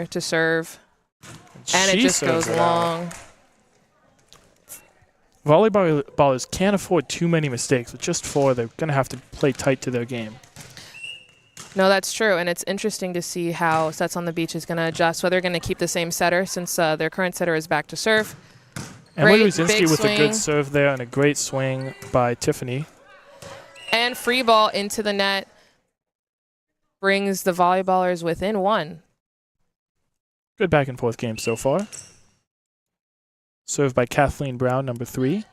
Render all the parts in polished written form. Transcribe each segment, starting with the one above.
to serve. And it just goes long. Volleyballers can't afford too many mistakes. With just 4, they're going to have to play tight to their game. No, that's true. And it's interesting to see how Sets on the Beach is going to adjust, whether they're going to keep the same setter since their current setter is back to serve. Emily Ruzinski with a good serve there and a great swing by Tiffany. And free ball into the net brings the volleyballers within 1. Good back and forth game so far. Served by Kathleen Brown, number 3.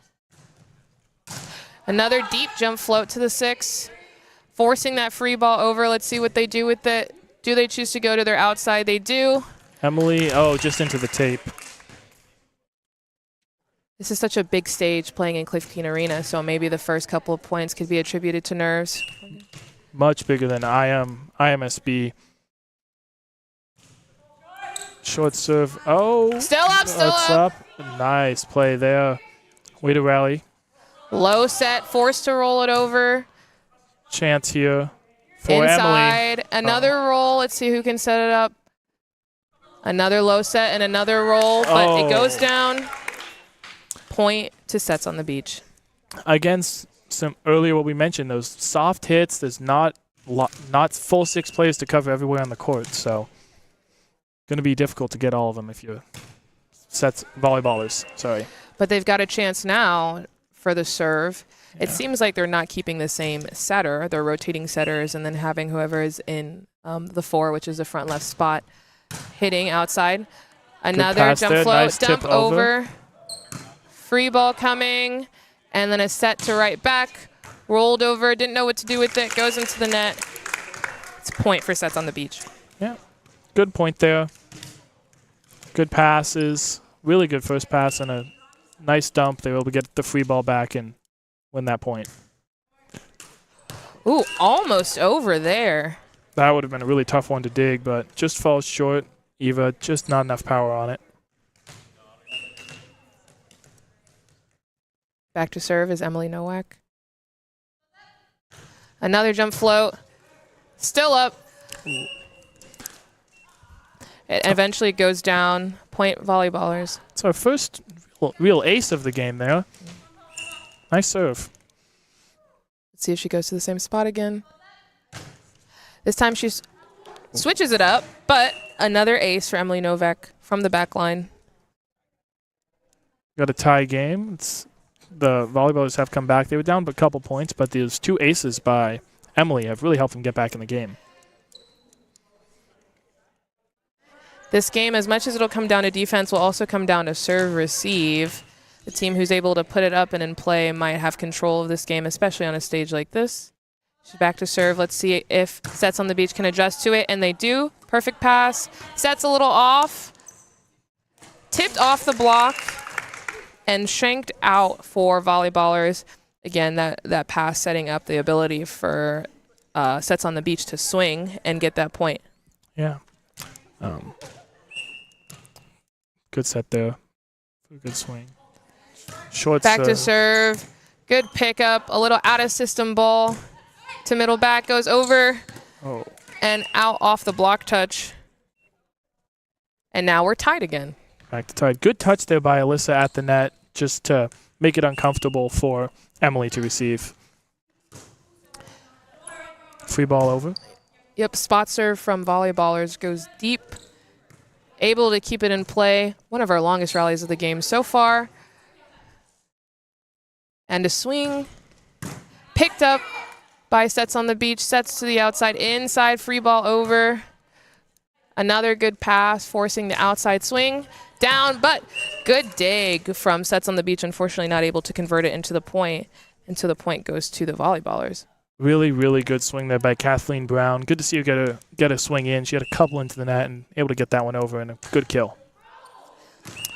Another deep jump float to the 6. Forcing that free ball over. Let's see what they do with it. Do they choose to go to their outside? They do. Emily, just into the tape. This is such a big stage playing in Cliff Keen Arena, so maybe the first couple of points could be attributed to nerves. Much bigger than IMSB. Short serve. Oh. Still up. Nice play there. Way to rally. Low set, forced to roll it over. Chance here for Inside. Emily. Another roll. Let's see who can set it up. Another low set and another roll, but it goes down. Point to Sets on the Beach. Against some earlier what we mentioned, those soft hits, there's not full 6 players to cover everywhere on the court, so going to be difficult to get all of them if you're volleyballers. Sorry. But they've got a chance now for the serve. Yeah. It seems like they're not keeping the same setter. They're rotating setters and then having whoever is in the 4, which is the front left spot, hitting outside. Another jump float, nice dump over. Free ball coming, and then a set to right back. Rolled over, didn't know what to do with it, goes into the net. It's a point for Sets on the Beach. Yeah, good point there. Good passes, really good first pass and a nice dump. They were able to get the free ball back and win that point. Ooh, almost over there. That would have been a really tough one to dig, but just falls short. Eva, just not enough power on it. Back to serve is Emily Nowak. Another jump float. Still up. It eventually goes down. Point volleyballers. It's our first real ace of the game there. Nice serve. Let's see if she goes to the same spot again. This time she switches it up, but another ace for Emily Novak from the back line. Got a tie game. The volleyballers have come back. They were down a couple points, but these 2 aces by Emily have really helped them get back in the game. This game, as much as it'll come down to defense, will also come down to serve-receive. The team who's able to put it up and in play might have control of this game, especially on a stage like this. She's back to serve. Let's see if Sets on the Beach can adjust to it, and they do. Perfect pass. Sets a little off. Tipped off the block. And shanked out for volleyballers. Again, that pass setting up the ability for Sets on the Beach to swing and get that point. Yeah. Good set there. Good swing. Short back serve. To serve. Good pickup. A little out of system ball to middle back. Goes over and out off the block touch. And now we're tied again. Back to tied. Good touch there by Alyssa at the net just to make it uncomfortable for Emily to receive. Free ball over. Yep, spot serve from volleyballers goes deep. Able to keep it in play. One of our longest rallies of the game so far. And a swing. Picked up by Sets on the Beach. Sets to the outside. Inside, free ball over. Another good pass, forcing the outside swing. Down, but good dig from Sets on the Beach. Unfortunately, not able to convert it into the point. And so the point goes to the volleyballers. Really, really good swing there by Kathleen Brown. Good to see her get a swing in. She had a couple into the net and able to get that one over and a good kill.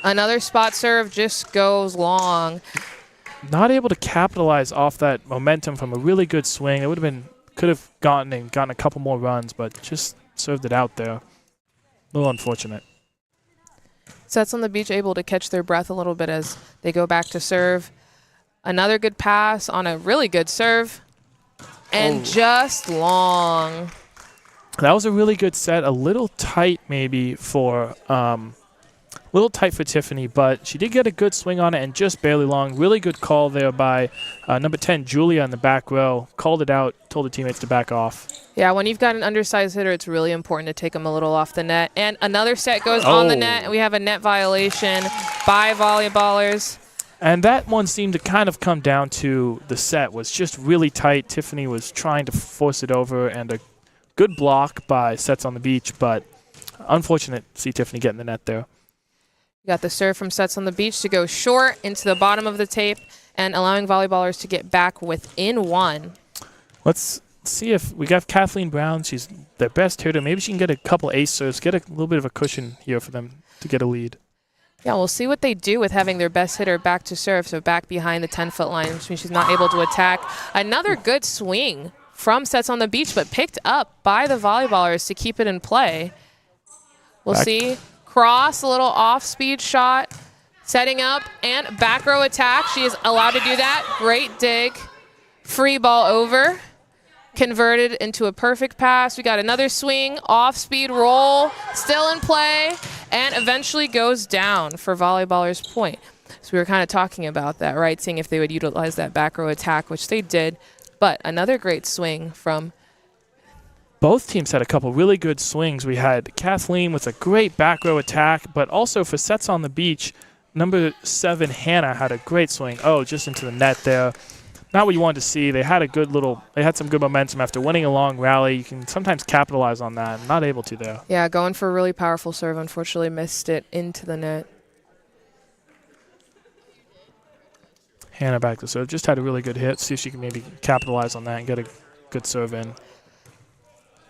Another spot serve just goes long. Not able to capitalize off that momentum from a really good swing. It could have gotten a couple more runs, but just served it out there. A little unfortunate. Sets on the Beach able to catch their breath a little bit as they go back to serve. Another good pass on a really good serve. And just long. That was a really good set. A little tight maybe for Tiffany, but she did get a good swing on it and just barely long. Really good call there by number 10, Julia, in the back row. Called it out, told the teammates to back off. Yeah, when you've got an undersized hitter, it's really important to take them a little off the net. And another set goes on the net, and we have a net violation by volleyballers. And that one seemed to kind of come down to the set was just really tight. Tiffany was trying to force it over, and a good block by Sets on the Beach, but unfortunate to see Tiffany get in the net there. You got the serve from Sets on the Beach to go short into the bottom of the tape and allowing volleyballers to get back within one. Let's see if we got Kathleen Brown. She's their best hitter. Maybe she can get a couple ace serves, get a little bit of a cushion here for them to get a lead. Yeah, we'll see what they do with having their best hitter back to serve, so back behind the 10-foot line, which means she's not able to attack. Another good swing from Sets on the Beach, but picked up by the volleyballers to keep it in play. We'll see. Cross, a little off-speed shot, setting up, and back row attack. She is allowed to do that. Great dig. Free ball over. Converted into a perfect pass. We got another swing, off-speed roll, still in play, and eventually goes down for volleyballers' point. So we were kind of talking about that, right? Seeing if they would utilize that back row attack, which they did. But another great swing from... Both teams had a couple really good swings. We had Kathleen with a great back row attack, but also for Sets on the Beach, number 7, Hannah, had a great swing. Oh, just into the net there. Not what you wanted to see. They had some good momentum after winning a long rally. You can sometimes capitalize on that. Not able to there. Yeah, going for a really powerful serve. Unfortunately, missed it into the net. Hannah back to serve. Just had a really good hit. See if she can maybe capitalize on that and get a good serve in.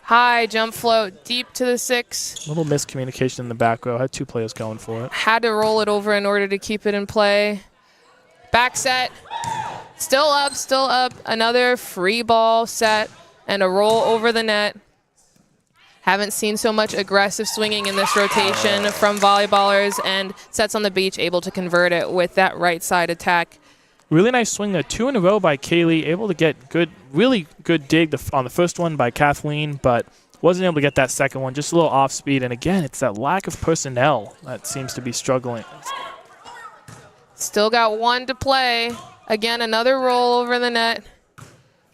High jump float, deep to the 6. A little miscommunication in the back row. Had 2 players going for it. Had to roll it over in order to keep it in play. Back set. Still up, still up. Another free ball set and a roll over the net. Haven't seen so much aggressive swinging in this rotation from volleyballers, and Sets on the Beach able to convert it with that right side attack. Really nice swing there. 2 in a row by Kaylee. Able to get really good dig on the first one by Kathleen, but wasn't able to get that second one. Just a little off speed. And again, it's that lack of personnel that seems to be struggling. Still got 1 to play. Again, another roll over the net.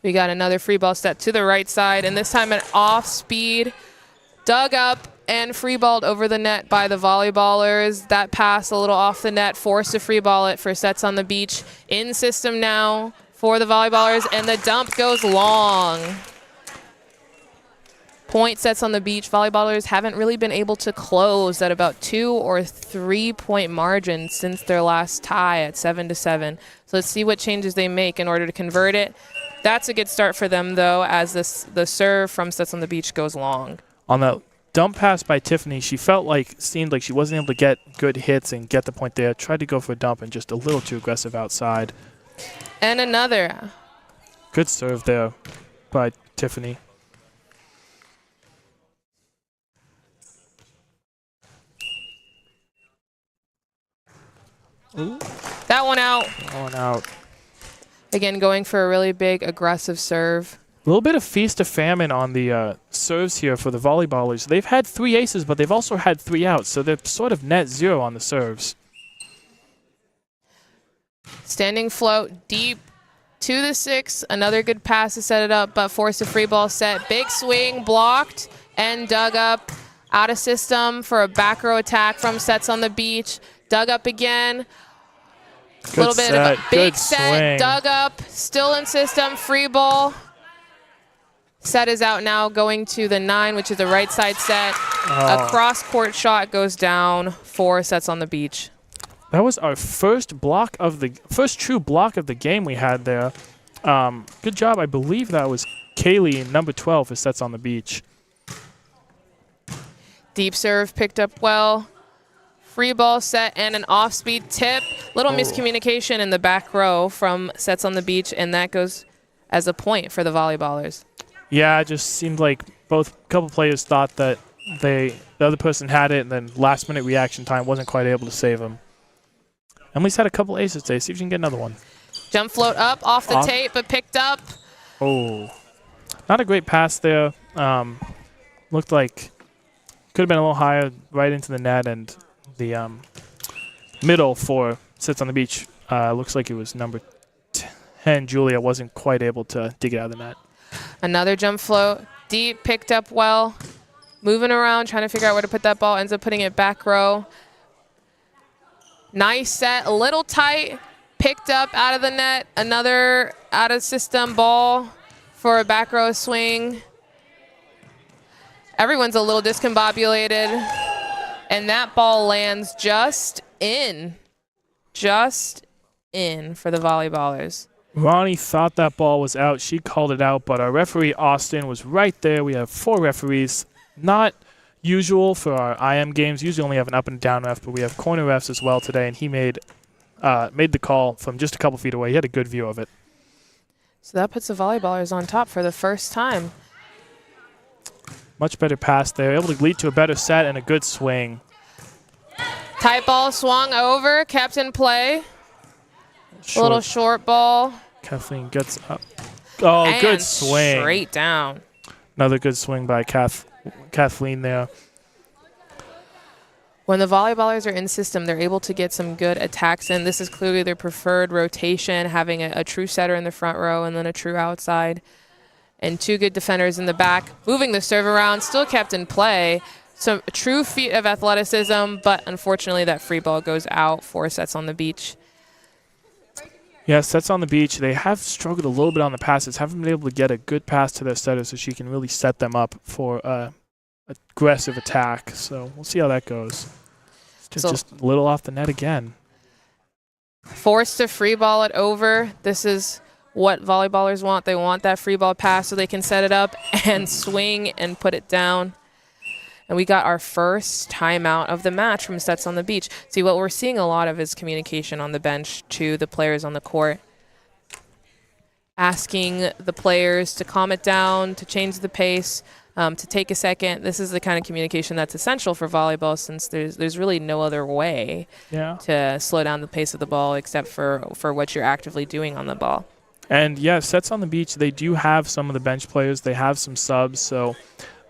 We got another free ball set to the right side, and this time an off speed. Dug up and free balled over the net by the volleyballers. That pass a little off the net, forced to free ball it for Sets on the Beach. In system now for the volleyballers, and the dump goes long. Point Sets on the Beach. Volleyballers haven't really been able to close at about 2 or 3 point margin since their last tie at 7-7. So let's see what changes they make in order to convert it. That's a good start for them, though, as the serve from Sets on the Beach goes long. On the dump pass by Tiffany, she seemed like she wasn't able to get good hits and get the point there. Tried to go for a dump and just a little too aggressive outside. And another. Good serve there by Tiffany. Ooh. That one out. That one out. Again, going for a really big, aggressive serve. A little bit of feast or famine on the serves here for the volleyballers. They've had 3 aces, but they've also had 3 outs, so they're sort of net 0 on the serves. Standing float deep to the 6. Another good pass to set it up, but forced a free ball set. Big swing, blocked, and dug up. Out of system for a back row attack from Sets on the Beach. Dug up again. A little bit of a big set, dug up, still in system, free ball. Set is out now, going to the 9, which is the right side set. A cross-court shot goes down for Sets on the Beach. That was our first true block of the game we had there. Good job. I believe that was Kaylee, number 12, for Sets on the Beach. Deep serve picked up well. Free ball set and an off-speed tip. Little miscommunication in the back row from Sets on the Beach, and that goes as a point for the volleyballers. Yeah, it just seemed like couple players thought that the other person had it, and then last-minute reaction time wasn't quite able to save them. Emily's had a couple aces today. See if you can get another one. Jump float up off the tape, but picked up. Oh, not a great pass there. A looked like could have been a little higher, right into the net, and the middle for Sets on the Beach looks like it was number 10. Julia wasn't quite able to dig it out of the net. Another jump float, deep, picked up well, moving around, trying to figure out where to put that ball, ends up putting it back row. Nice set, a little tight, picked up out of the net, another out of system ball for a back row swing. Everyone's a little discombobulated, and that ball lands just in for the volleyballers. Ronnie thought that ball was out. She called it out, but our referee, Austin, was right there. We have 4 referees. Not usual for our IM games. Usually only have an up and down ref, but we have corner refs as well today, and he made the call from just a couple feet away. He had a good view of it. So that puts the volleyballers on top for the first time. Much better pass there. Able to lead to a better set and a good swing. Tight ball swung over, kept in play. A little short ball. Kathleen gets up. Oh, and good swing. Straight down. Another good swing by Kathleen there. When the volleyballers are in system, they're able to get some good attacks in. This is clearly their preferred rotation, having a true setter in the front row and then a true outside. And 2 good defenders in the back. Moving the serve around, still kept in play. Some true feat of athleticism, but unfortunately that free ball goes out for Sets on the Beach. Yeah, Sets on the Beach, they have struggled a little bit on the passes. Haven't been able to get a good pass to their setter so she can really set them up for aggressive attack. So we'll see how that goes. Just a little off the net again. Forced to free ball it over. This is what volleyballers want. They want that free ball pass so they can set it up and swing and put it down. And we got our first timeout of the match from Sets on the Beach. See, what we're seeing a lot of is communication on the bench to the players on the court. Asking the players to calm it down, to change the pace, to take a second. This is the kind of communication that's essential for volleyball, since there's really no other way to slow down the pace of the ball except for what you're actively doing on the ball. And yeah, Sets on the Beach, they do have some of the bench players. They have some subs, so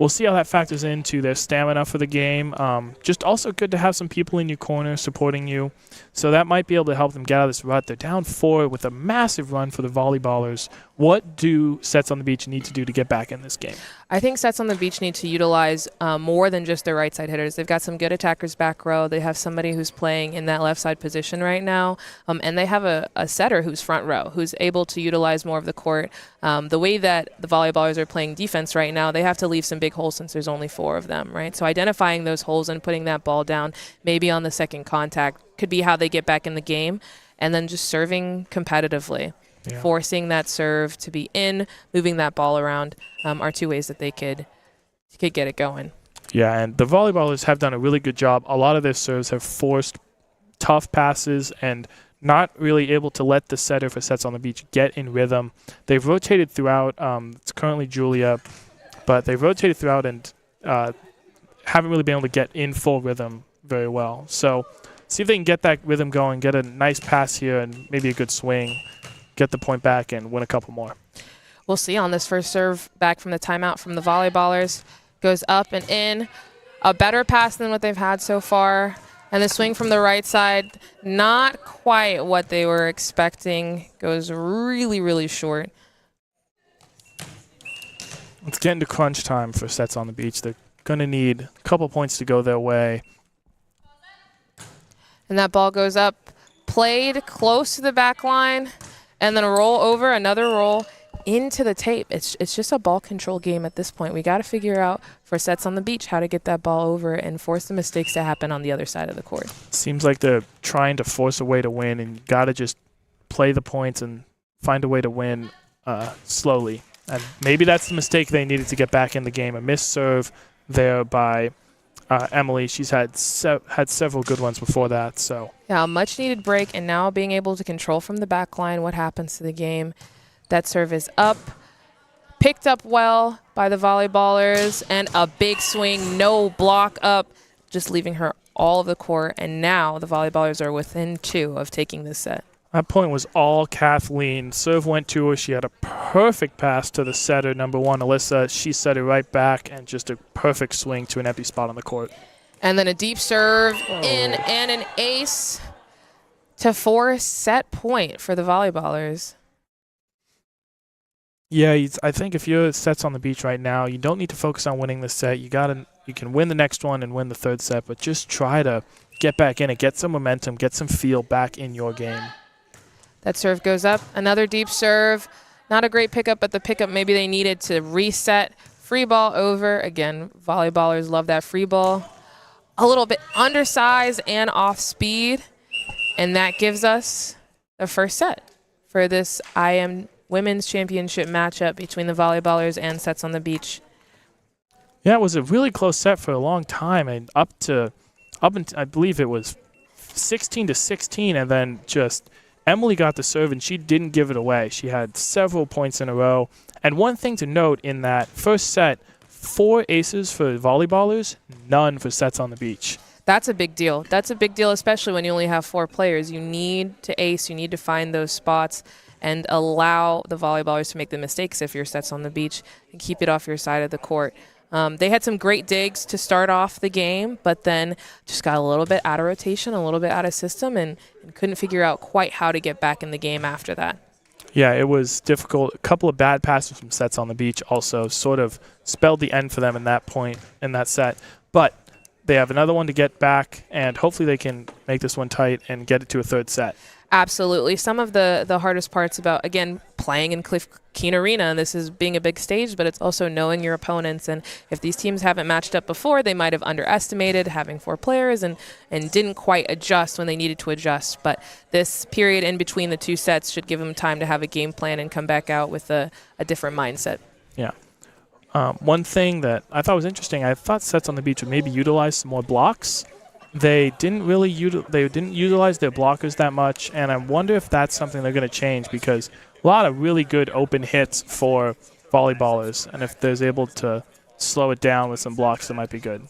we'll see how that factors into their stamina for the game. Just also good to have some people in your corner supporting you. So that might be able to help them get out of this rut. They're down 4 with a massive run for the volleyballers. What do Sets on the Beach need to do to get back in this game? I think Sets on the Beach need to utilize more than just their right side hitters. They've got some good attackers back row. They have somebody who's playing in that left side position right now. And they have a setter who's front row, who's able to utilize more of the court. The way that the volleyballers are playing defense right now, they have to leave some big holes since there's only 4 of them, right? So identifying those holes and putting that ball down, maybe on the second contact, could be how they get back in the game. And then just serving competitively. Yeah. Forcing that serve to be in, moving that ball around are 2 ways that they could get it going. Yeah, and the volleyballers have done a really good job. A lot of their serves have forced tough passes and not really able to let the setter for Sets on the Beach get in rhythm. They've rotated throughout. It's currently Julia, but they've rotated throughout and haven't really been able to get in full rhythm very well. So see if they can get that rhythm going, get a nice pass here and maybe a good swing, get the point back and win a couple more. We'll see on this first serve back from the timeout from the volleyballers. Goes up and in. A better pass than what they've had so far. And the swing from the right side, not quite what they were expecting. Goes really, really short. It's getting to crunch time for Sets on the Beach. They're going to need a couple points to go their way. And that ball goes up, played close to the back line, and then a roll over, another roll into the tape. It's just a ball control game at this point. We got to figure out for Sets on the Beach how to get that ball over and force the mistakes to happen on the other side of the court. Seems like they're trying to force a way to win, and you got to just play the points and find a way to win slowly. And maybe that's the mistake they needed to get back in the game. A missed serve there by Emily. She's had several good ones before that. So yeah, a much-needed break, and now being able to control from the back line what happens to the game. That serve is up, picked up well by the volleyballers, and a big swing, no block up, just leaving her all of the court. And now the volleyballers are within 2 of taking this set. That point was all Kathleen. Serve went to her. She had a perfect pass to the setter, number 1, Alyssa. She set it right back and just a perfect swing to an empty spot on the court. And then a deep serve in and an ace to force set point for the volleyballers. Yeah, I think if your set's on the beach right now, you don't need to focus on winning the set. You can win the next one and win the third set, but just try to get back in it, get some momentum, get some feel back in your game. That serve goes up. Another deep serve. Not a great pickup, but the pickup maybe they needed to reset. Free ball over. Again, volleyballers love that free ball. A little bit undersized and off speed. And that gives us the first set for this IM Women's Championship matchup between the volleyballers and Sets on the Beach. Yeah, it was a really close set for a long time, and up until I believe it was 16-16, and then just Emily got the serve, and she didn't give it away. She had several points in a row. And one thing to note in that first set, 4 aces for volleyballers, none for Sets on the Beach. That's a big deal. That's a big deal, especially when you only have 4 players. You need to ace. You need to find those spots and allow the volleyballers to make the mistakes if your Sets on the Beach and keep it off your side of the court. They had some great digs to start off the game, but then just got a little bit out of rotation, a little bit out of system, and couldn't figure out quite how to get back in the game after that. Yeah, it was difficult. A couple of bad passes from Sets on the Beach also sort of spelled the end for them in that point in that set. But they have another one to get back, and hopefully they can make this one tight and get it to a third set. Absolutely. Some of the hardest parts about, again, playing in Cliff Keen Arena, this is being a big stage, but it's also knowing your opponents. And if these teams haven't matched up before, they might have underestimated having 4 players and didn't quite adjust when they needed to adjust. But this period in between the 2 sets should give them time to have a game plan and come back out with a different mindset. Yeah. One thing that I thought was interesting, I thought Sets on the Beach would maybe utilize some more blocks. They didn't really utilize their blockers that much, and I wonder if that's something they're going to change, because a lot of really good open hits for volleyballers, and if they're able to slow it down with some blocks, that might be good.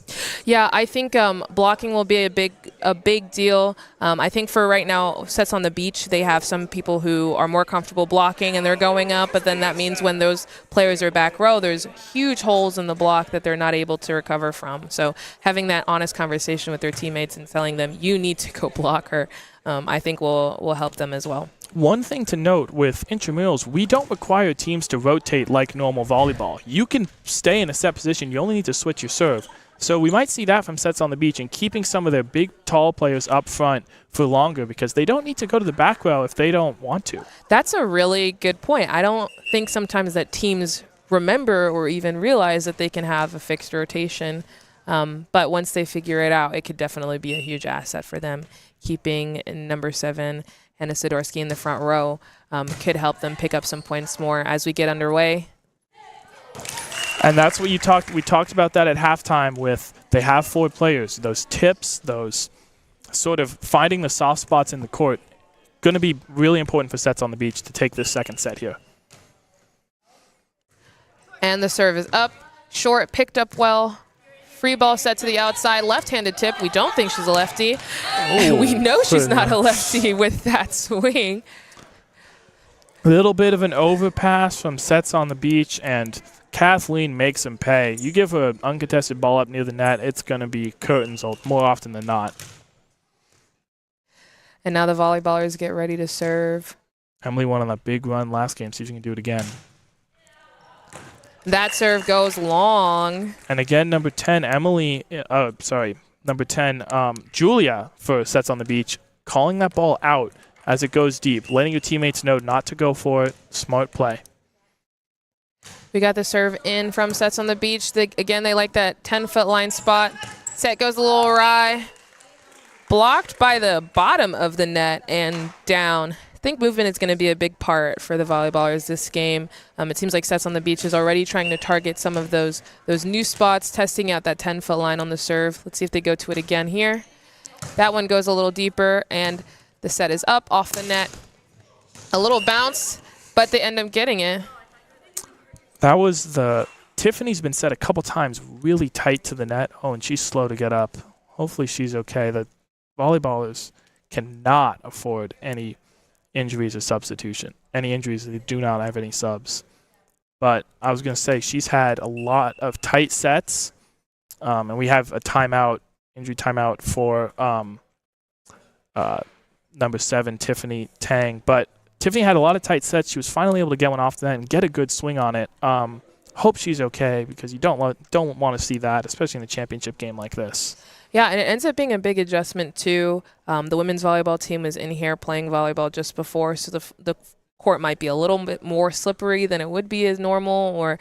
Yeah, I think blocking will be a big deal. I think for right now, Sets on the Beach, they have some people who are more comfortable blocking and they're going up, but then that means when those players are back row, there's huge holes in the block that they're not able to recover from. So having that honest conversation with their teammates and telling them, you need to go block her, I think will help them as well. One thing to note with intramurals, we don't require teams to rotate like normal volleyball. You can stay in a set position. You only need to switch your serve. So we might see that from Sets on the Beach and keeping some of their big, tall players up front for longer, because they don't need to go to the back row if they don't want to. That's a really good point. I don't think sometimes that teams remember or even realize that they can have a fixed rotation. But once they figure it out, it could definitely be a huge asset for them. Keeping number 7 Hannah Sidorsky in the front row could help them pick up some points more as we get underway. And that's what we talked about that at halftime with they have 4 players. Those tips, those sort of finding the soft spots in the court, going to be really important for Sets on the Beach to take this second set here. And the serve is up, short, picked up well. Free ball set to the outside, left-handed tip. We don't think she's a lefty. Ooh, we know she's not a lefty with that swing. A little bit of an overpass from Sets on the Beach, and Kathleen makes him pay. You give her an uncontested ball up near the net, it's going to be curtains more often than not. And now the volleyballers get ready to serve. Emily went on that big run last game. See if she can do it again. That serve goes long. And again, number 10, Julia for Sets on the Beach, calling that ball out as it goes deep, letting your teammates know not to go for it. Smart play. We got the serve in from Sets on the Beach. Again, they like that 10-foot line spot. Set goes a little awry. Blocked by the bottom of the net and down. I think movement is going to be a big part for the volleyballers this game. It seems like Sets on the Beach is already trying to target some of those new spots, testing out that 10-foot line on the serve. Let's see if they go to it again here. That one goes a little deeper, and the set is up off the net. A little bounce, but they end up getting it. That was Tiffany's been set a couple times really tight to the net. Oh, and she's slow to get up. Hopefully she's okay. The volleyballers cannot afford any injuries or substitution. Any injuries, they do not have any subs. But I was going to say, she's had a lot of tight sets, and we have a timeout, injury timeout for number 7, Tiffany Tang. But Tiffany had a lot of tight sets. She was finally able to get one off the net and get a good swing on it. Hope she's okay, because you don't want to see that, especially in a championship game like this. Yeah, and it ends up being a big adjustment too. The women's volleyball team was in here playing volleyball just before, so the court might be a little bit more slippery than it would be as normal, or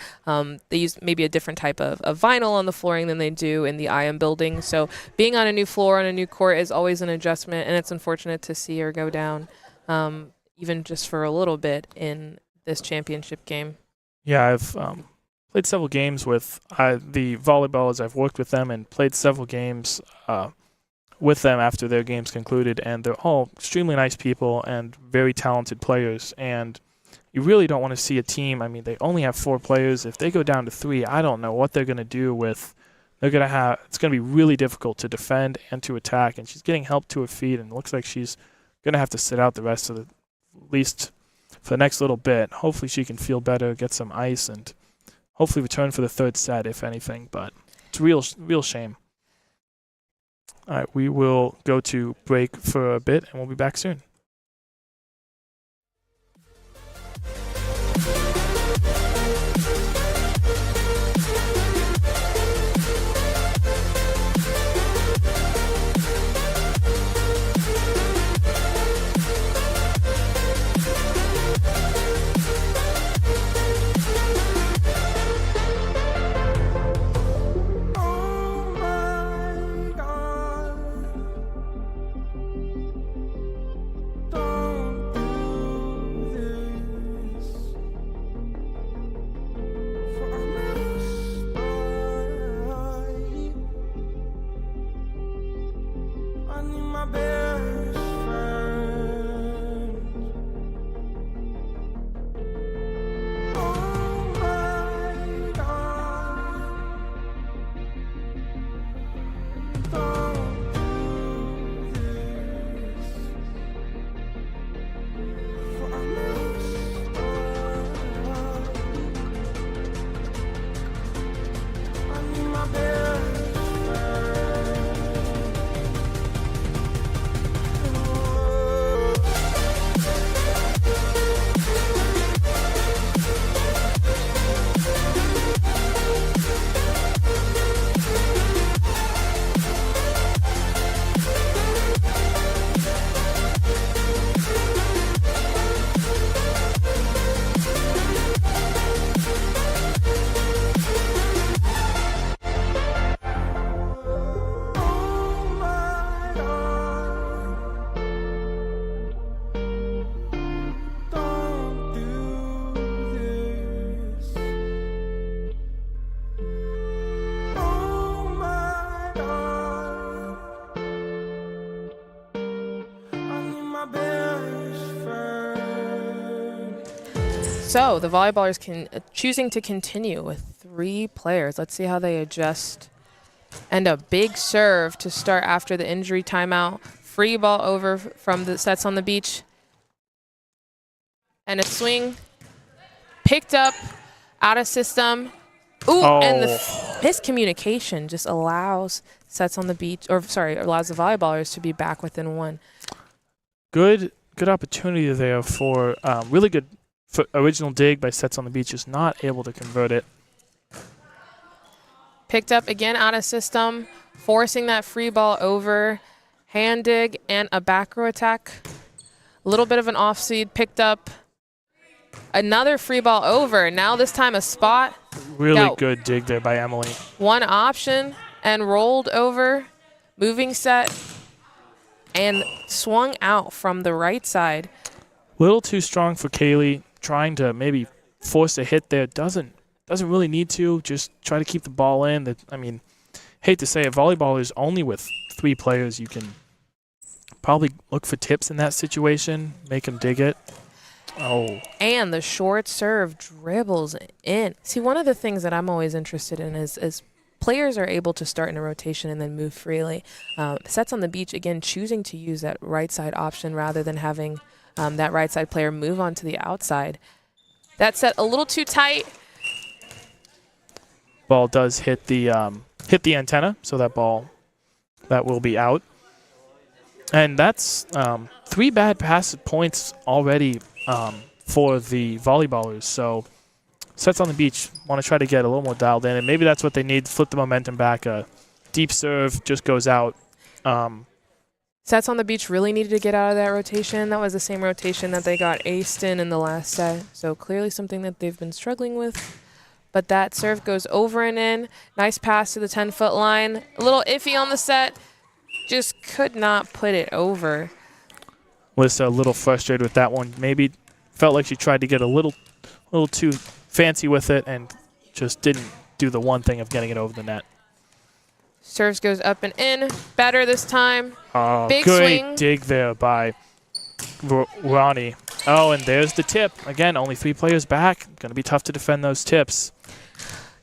they use maybe a different type of vinyl on the flooring than they do in the IM building. So being on a new floor, on a new court is always an adjustment, and it's unfortunate to see her go down, even just for a little bit in this championship game. Yeah, I've played several games with the volleyballers. I've worked with them and played several games with them after their games concluded, and they're all extremely nice people and very talented players. And you really don't want to see a team. I mean, they only have 4 players. If they go down to 3, I don't know what they're going to do with. It's going to be really difficult to defend and to attack. And she's getting help to her feet, and it looks like she's going to have to sit out the rest of at least for the next little bit. Hopefully she can feel better, get some ice, and hopefully return for the 3rd set, if anything. But it's a real shame. All right, we will go to break for a bit, and we'll be back soon. So the volleyballers choosing to continue with 3 players. Let's see how they adjust. And a big serve to start after the injury timeout. Free ball over from the sets on the beach. And a swing. Picked up, out of system. Ooh, and the miscommunication just allows sets on the beach, allows the volleyballers to be back within 1. Good opportunity there for really good original dig by sets on the beach, is not able to convert it. Picked up again out of system, forcing that free ball over, hand dig and a back row attack. A little bit of an off seed, picked up another free ball over. Now this time a spot. Really good dig there by Emily. 1 option and rolled over, moving set, and swung out from the right side. Little too strong for Kaylee. Trying to maybe force a hit there. Doesn't really need to. Just try to keep the ball in. I mean, hate to say it, volleyball is only with 3 players. You can probably look for tips in that situation. Make them dig it. Oh. And the short serve dribbles in. See, one of the things that I'm always interested in is players are able to start in a rotation and then move freely. Sets on the beach, again, choosing to use that right side option rather than having that right side player move onto the outside. That set a little too tight. Ball does hit the antenna, so that will be out. And that's 3 bad pass points already for the volleyballers. So sets on the beach want to try to get a little more dialed in, and maybe that's what they need. Flip the momentum back. A deep serve just goes out. Sets on the beach really needed to get out of that rotation. That was the same rotation that they got aced in the last set. So clearly something that they've been struggling with. But that serve goes over and in. Nice pass to the 10-foot line. A little iffy on the set. Just could not put it over. Alyssa a little frustrated with that one. Maybe felt like she tried to get a little too fancy with it and just didn't do the one thing of getting it over the net. Serves goes up and in. Better this time. Oh, Big great swing. dig there by Ronnie. Oh, and there's the tip. Again, only 3 players back. Going to be tough to defend those tips.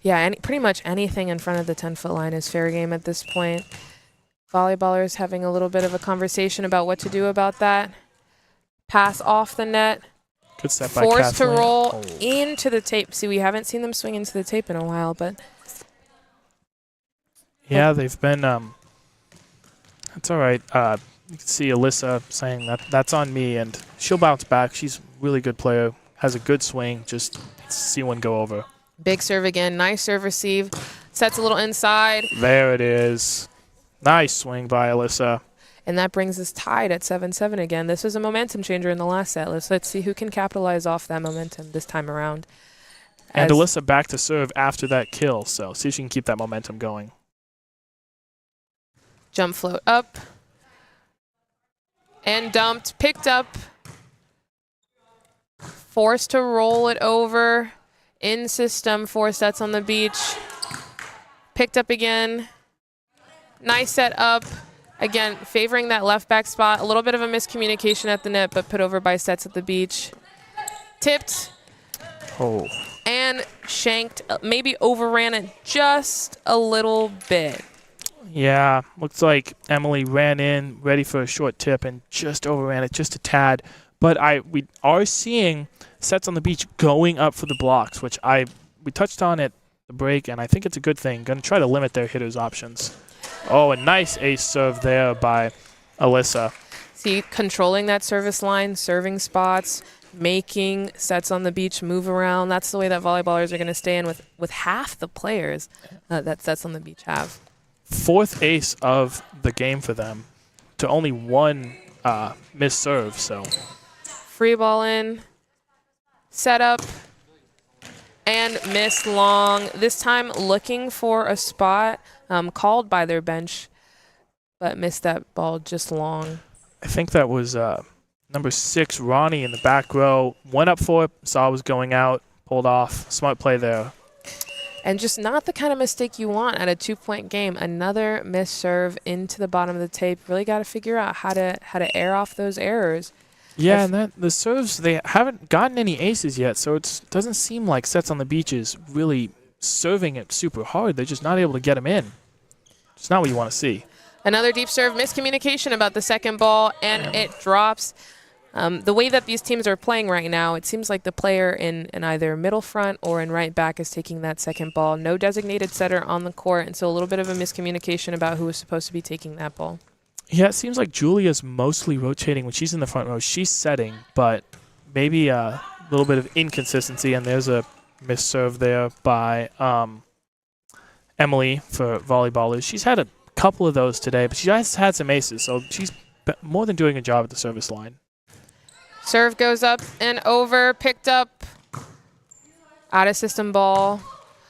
Yeah, pretty much anything in front of the 10-foot line is fair game at this point. Volleyballers having a little bit of a conversation about what to do about that. Pass off the net. Good set by Forced to Kathleen. roll into the tape. See, we haven't seen them swing into the tape in a while, but yeah, they've been. That's all right. You can see Alyssa saying that's on me, and she'll bounce back. She's a really good player, has a good swing. Just see one go over. big serve again. Nice serve receive. Sets a little inside. There it is. Nice swing by Alyssa. And that brings us tied at 7-7 again. This was a momentum changer in the last set. Let's see who can capitalize off that momentum this time around. And Alyssa back to serve after that kill, so see if she can keep that momentum going. Jump float up. And dumped. Picked up. Forced to roll it over. In system, 4 sets on the beach. Picked up again. Nice set up. Again, favoring that left back spot. A little bit of a miscommunication at the net, but put over by sets at the beach. Tipped. Oh. And shanked. Maybe overran it just a little bit. Yeah, looks like Emily ran in ready for a short tip and just overran it just a tad. But we are seeing sets on the beach going up for the blocks, which we touched on at the break, and I think it's a good thing. Going to try to limit their hitters' options. Oh, a nice ace serve there by Alyssa. See, controlling that service line, serving spots, making sets on the beach move around. That's the way that volleyballers are going to stay in with half the players that sets on the beach have. 4th ace of the game for them to only 1 missed serve. So Free ball in, set up, and miss long. This time looking for a spot called by their bench, but missed that ball just long. I think that was number 6, Ronnie, in the back row. Went up for it, saw it was going out, pulled off. Smart play there. And just not the kind of mistake you want at a 2-point game. Another missed serve into the bottom of the tape. Really got to figure out how to air off those errors. Yeah, and the serves, they haven't gotten any aces yet, so it doesn't seem like sets on the beach is really serving it super hard. They're just not able to get them in. It's not what you want to see. Another deep serve, miscommunication about the second ball, and it drops. The way that these teams are playing right now, it seems like the player in either middle front or in right back is taking that second ball. No designated setter on the court, and so a little bit of a miscommunication about who was supposed to be taking that ball. Yeah, it seems like Julia's mostly rotating when she's in the front row. She's setting, but maybe a little bit of inconsistency, and there's a missed serve there by Emily for volleyballers. She's had a couple of those today, but she has had some aces, so she's more than doing a job at the service line. Serve goes up and over, picked up, out of system ball.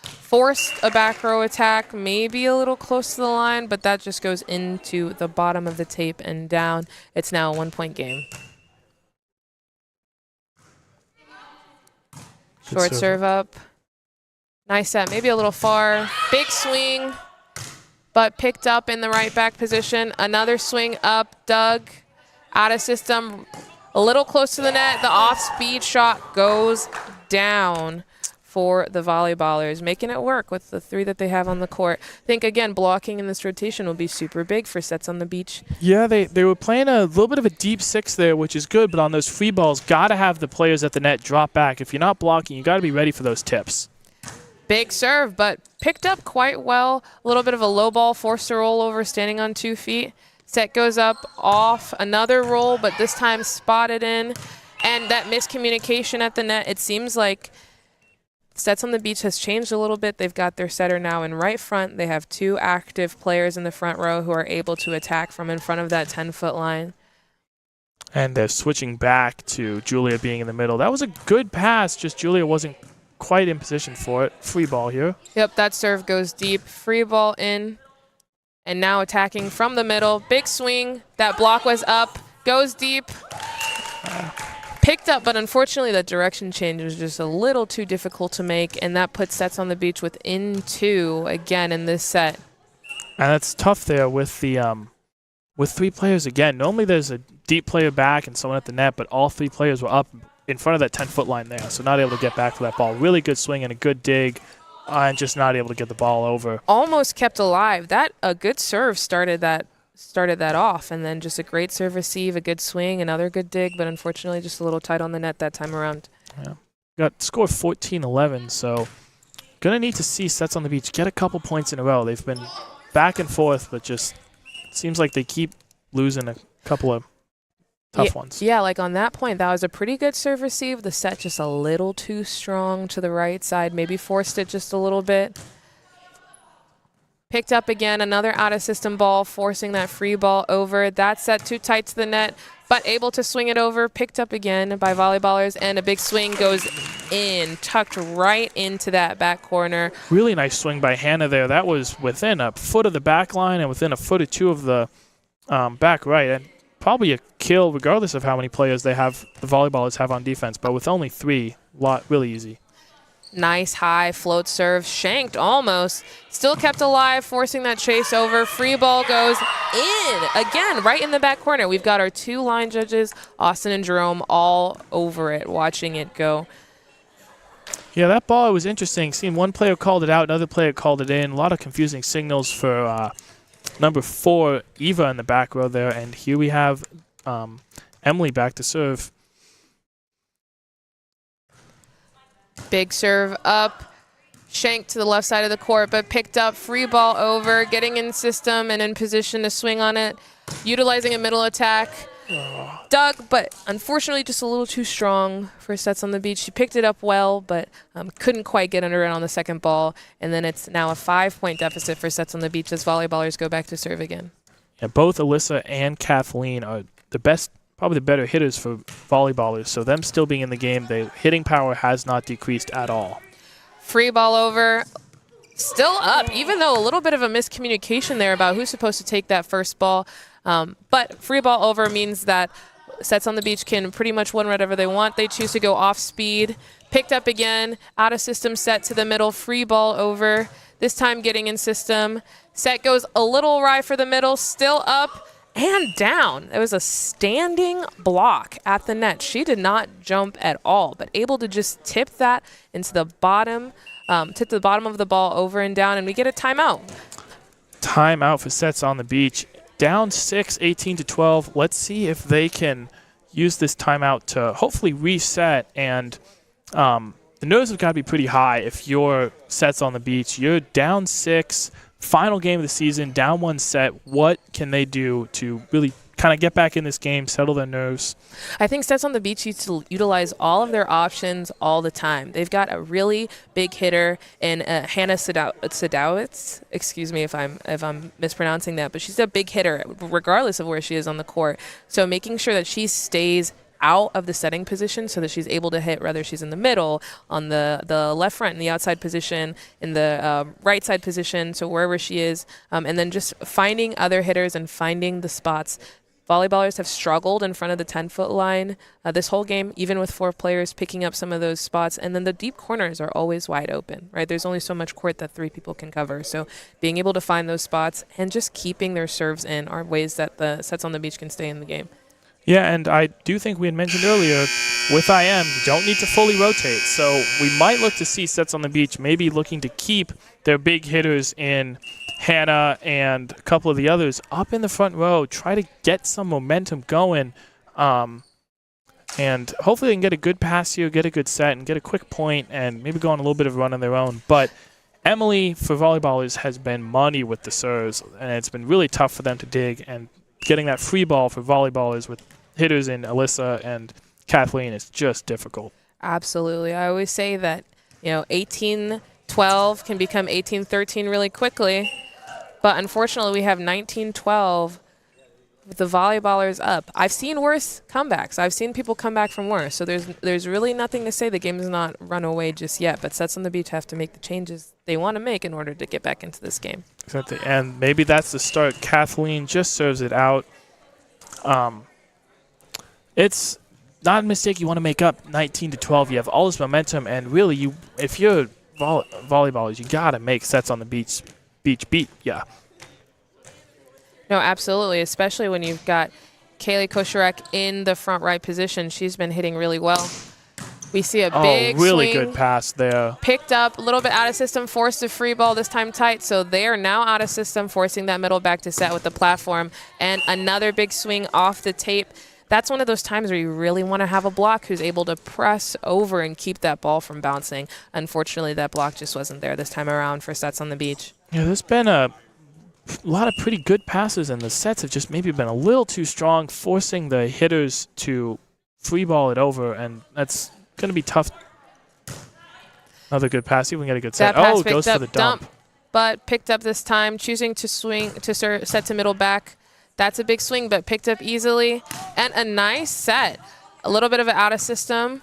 Forced a back row attack, maybe a little close to the line, but that just goes into the bottom of the tape and down. It's now a 1-point game. Short serve up. Nice set, maybe a little far. Big swing, but picked up in the right back position. Another swing up, dug, out of system. A little close to the net. The off-speed shot goes down for the volleyballers, making it work with the 3 that they have on the court. I think, again, blocking in this rotation will be super big for sets on the beach. Yeah, they were playing a little bit of a deep 6 there, which is good, but on those free balls, got to have the players at the net drop back. If you're not blocking, you got to be ready for those tips. Big serve, but picked up quite well. A little bit of a low ball, forced a roll over, standing on 2 feet. Set goes up, off, another roll, but this time spotted in. And that miscommunication at the net, it seems like sets on the beach has changed a little bit. They've got their setter now in right front. They have 2 active players in the front row who are able to attack from in front of that 10-foot line. And they're switching back to Julia being in the middle. That was a good pass, just Julia wasn't quite in position for it. Free ball here. Yep, that serve goes deep. Free ball in. And now attacking from the middle. Big swing. That block was up. Goes deep. Picked up, but unfortunately that direction change was just a little too difficult to make, and that puts sets on the beach within 2 again in this set. And that's tough there with the with 3 players again. Normally there's a deep player back and someone at the net, but all 3 players were up in front of that 10-foot line there, so not able to get back for that ball. Really good swing and a good dig, and just not able to get the ball over. Almost kept alive. That a good serve started that off, and then just a great serve receive, a good swing, another good dig, but unfortunately just a little tight on the net that time around. Yeah. Got score 14-11, so going to need to see sets on the beach get a couple points in a row. They've been back and forth, but just seems like they keep losing a couple of tough ones. Yeah, like on that point, that was a pretty good serve receive. The set just a little too strong to the right side, maybe forced it just a little bit. Picked up again, another out-of-system ball, forcing that free ball over. That set too tight to the net, but able to swing it over. Picked up again by volleyballers, and a big swing goes in, tucked right into that back corner. Really nice swing by Hannah there. That was within a foot of the back line and within a foot or 2 of the back right. And probably a kill regardless of how many players the volleyballers have on defense, but with only 3, really easy. Nice high float serve, shanked almost. Still kept alive, forcing that chase over. Free ball goes in. Again, right in the back corner. We've got our 2 line judges, Austin and Jerome, all over it, watching it go. Yeah, that ball was interesting. Seeing one player called it out, another player called it in. A lot of confusing signals for number 4, Eva, in the back row there. And here we have Emily back to serve. Big serve up, shanked to the left side of the court, but picked up, free ball over, getting in system and in position to swing on it, utilizing a middle attack. Dug, but unfortunately just a little too strong for sets on the beach. She picked it up well, but couldn't quite get under it on the second ball, and then it's now a 5-point deficit for sets on the beach as volleyballers go back to serve again. Yeah, both Alyssa and Kathleen are the best, probably the better hitters for volleyballers, so them still being in the game, the hitting power has not decreased at all. Free ball over, still up, even though a little bit of a miscommunication there about who's supposed to take that first ball. But free ball over means that sets on the beach can pretty much win whatever they want. They choose to go off speed. Picked up again, out of system set to the middle, free ball over. This time getting in system. Set goes a little awry for the middle, still up and down. It was a standing block at the net. She did not jump at all, but able to just tip that into the bottom, tip the bottom of the ball over and down, and we get a timeout. Timeout for sets on the beach. Down 6, 18-12. Let's see if they can use this timeout to hopefully reset. And the nerves have got to be pretty high if you're sets on the beach. You're down 6, final game of the season, down 1 set. What can they do to really kind of get back in this game, settle their nerves? I think sets on the beach used to utilize all of their options all the time. They've got a really big hitter in Hannah Sadowitz. Excuse me if I'm mispronouncing that, but she's a big hitter regardless of where she is on the court. So making sure that she stays out of the setting position so that she's able to hit, whether she's in the middle, on the left front in the outside position, in the right side position, so wherever she is, and then just finding other hitters and finding the spots. Volleyballers have struggled in front of the 10-foot line this whole game, even with 4 players picking up some of those spots. And then the deep corners are always wide open, right? There's only so much court that 3 people can cover. So being able to find those spots and just keeping their serves in are ways that the sets on the beach can stay in the game. Yeah, and I do think we had mentioned earlier, with IM, you don't need to fully rotate. So we might look to see sets on the beach, maybe looking to keep their big hitters in Hannah and a couple of the others up in the front row, try to get some momentum going. And hopefully they can get a good pass here, get a good set, and get a quick point, and maybe go on a little bit of a run on their own. But Emily, for volleyballers, has been money with the serves, and it's been really tough for them to dig. And getting that free ball for volleyballers with hitters in Alyssa and Kathleen is just difficult. Absolutely. I always say that, 18-12 can become 18-13 really quickly. But unfortunately, we have 19-12 with the volleyballers up. I've seen worse comebacks. I've seen people come back from worse. So there's really nothing to say the game is not run away just yet. But Sets on the Beach have to make the changes they want to make in order to get back into this game. Exactly. And maybe that's the start. Kathleen just serves it out. It's not a mistake you want to make up 19-12. You have all this momentum, and really, if you're volleyballers, you got to make Sets on the Beach beat. Yeah. No, absolutely, especially when you've got Kaylee Kosharek in the front right position. She's been hitting really well. We see a big really swing, good pass there. Picked up, a little bit out of system, forced a free ball, this time tight. So they are now out of system, forcing that middle back to set with the platform. And another big swing off the tape. That's one of those times where you really want to have a block who's able to press over and keep that ball from bouncing. Unfortunately, that block just wasn't there this time around for Sets on the Beach. Yeah, there's been a lot of pretty good passes, and the sets have just maybe been a little too strong, forcing the hitters to free ball it over, and that's going to be tough. Another good pass. See if we can get a good set. That pass Goes for the dump. But picked up this time, choosing to swing to set to middle back. That's a big swing, but picked up easily. And a nice set. A little bit of an out of system,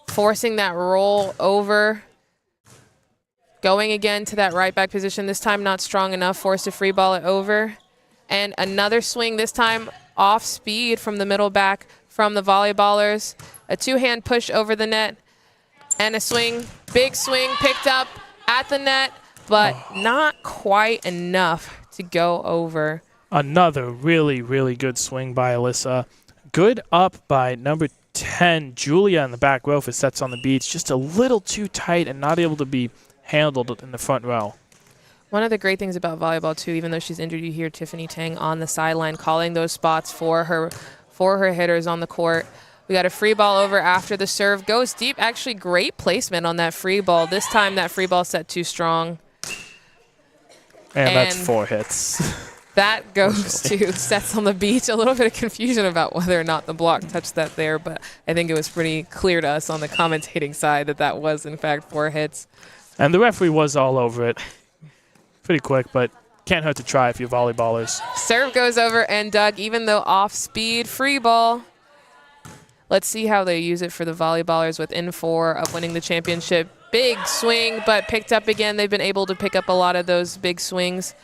forcing that roll over. Going again to that right back position, this time not strong enough, forced to free ball it over. And another swing, this time off speed from the middle back from the volleyballers. A two-hand push over the net and a swing, big swing picked up at the net, but not quite enough to go over. Another really, really good swing by Alyssa. Good up by number 10, Julia, in the back row for Sets on the Beach. Just a little too tight and not able to be handled in the front row. One of the great things about volleyball, too, even though she's injured, you hear Tiffany Tang on the sideline calling those spots for her hitters on the court. We got a free ball over after the serve. Goes deep. Actually, great placement on that free ball. This time, that free ball set too strong. And that's 4 hits. That goes to Sets on the Beach. A little bit of confusion about whether or not the block touched that there, but I think it was pretty clear to us on the commentating side that that was, in fact, 4 hits. And the referee was all over it. Pretty quick, but can't hurt to try if you're volleyballers. Serve goes over and dug, even though off speed, free ball. Let's see how they use it for the volleyballers with in-4 up winning the championship. Big swing, but picked up again. They've been able to pick up a lot of those big swings.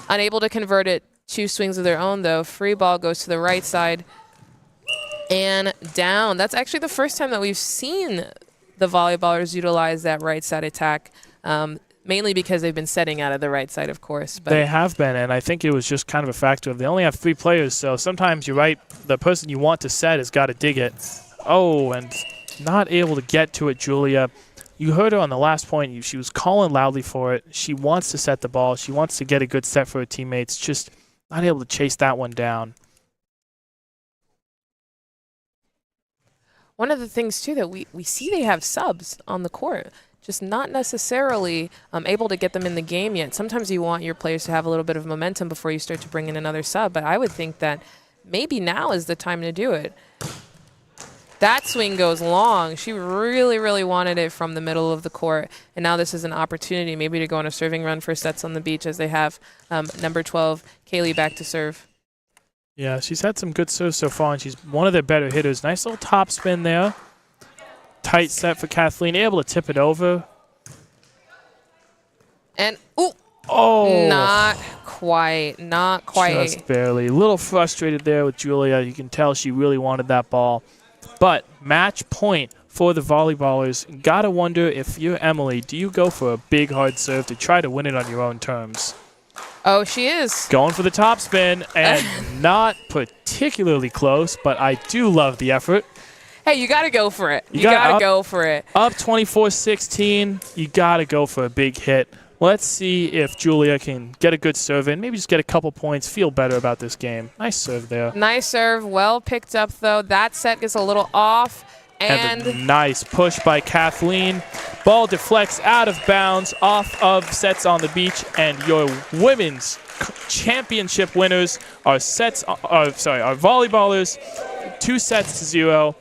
Unable to convert it. 2 swings of their own, though. Free ball goes to the right side and down. That's actually the first time that we've seen the volleyballers utilize that right side attack, mainly because they've been setting out of the right side, of course. But they have been, and I think it was just kind of a factor of they only have 3 players, so sometimes you're right, the person you want to set has got to dig it. Oh, and not able to get to it, Julia. You heard her on the last point. She was calling loudly for it. She wants to set the ball. She wants to get a good set for her teammates, just not able to chase that one down. One of the things, too, that we see they have subs on the court, just not necessarily able to get them in the game yet. Sometimes you want your players to have a little bit of momentum before you start to bring in another sub, but I would think that maybe now is the time to do it. That swing goes long. She really, really wanted it from the middle of the court, and now this is an opportunity maybe to go on a serving run for Sets on the Beach as they have number 12, Kaylee, back to serve. Yeah, she's had some good serves so far, and she's one of their better hitters. Nice little top spin there. Tight set for Kathleen, able to tip it over. And, not quite. Just barely. A little frustrated there with Julia. You can tell she really wanted that ball. But match point for the volleyballers. Gotta wonder if you're Emily, do you go for a big hard serve to try to win it on your own terms? Oh, she is. Going for the top spin, and not particularly close, but I do love the effort. Hey, you got to go for it. You got to go for it. Up 24-16, you got to go for a big hit. Let's see if Julia can get a good serve in, maybe just get a couple points, feel better about this game. Nice serve there. Nice serve. Well picked up, though. That set gets a little off. And a nice push by Kathleen. Ball deflects out of bounds off of Sets on the Beach, and your women's championship winners are volleyballers, 2-0.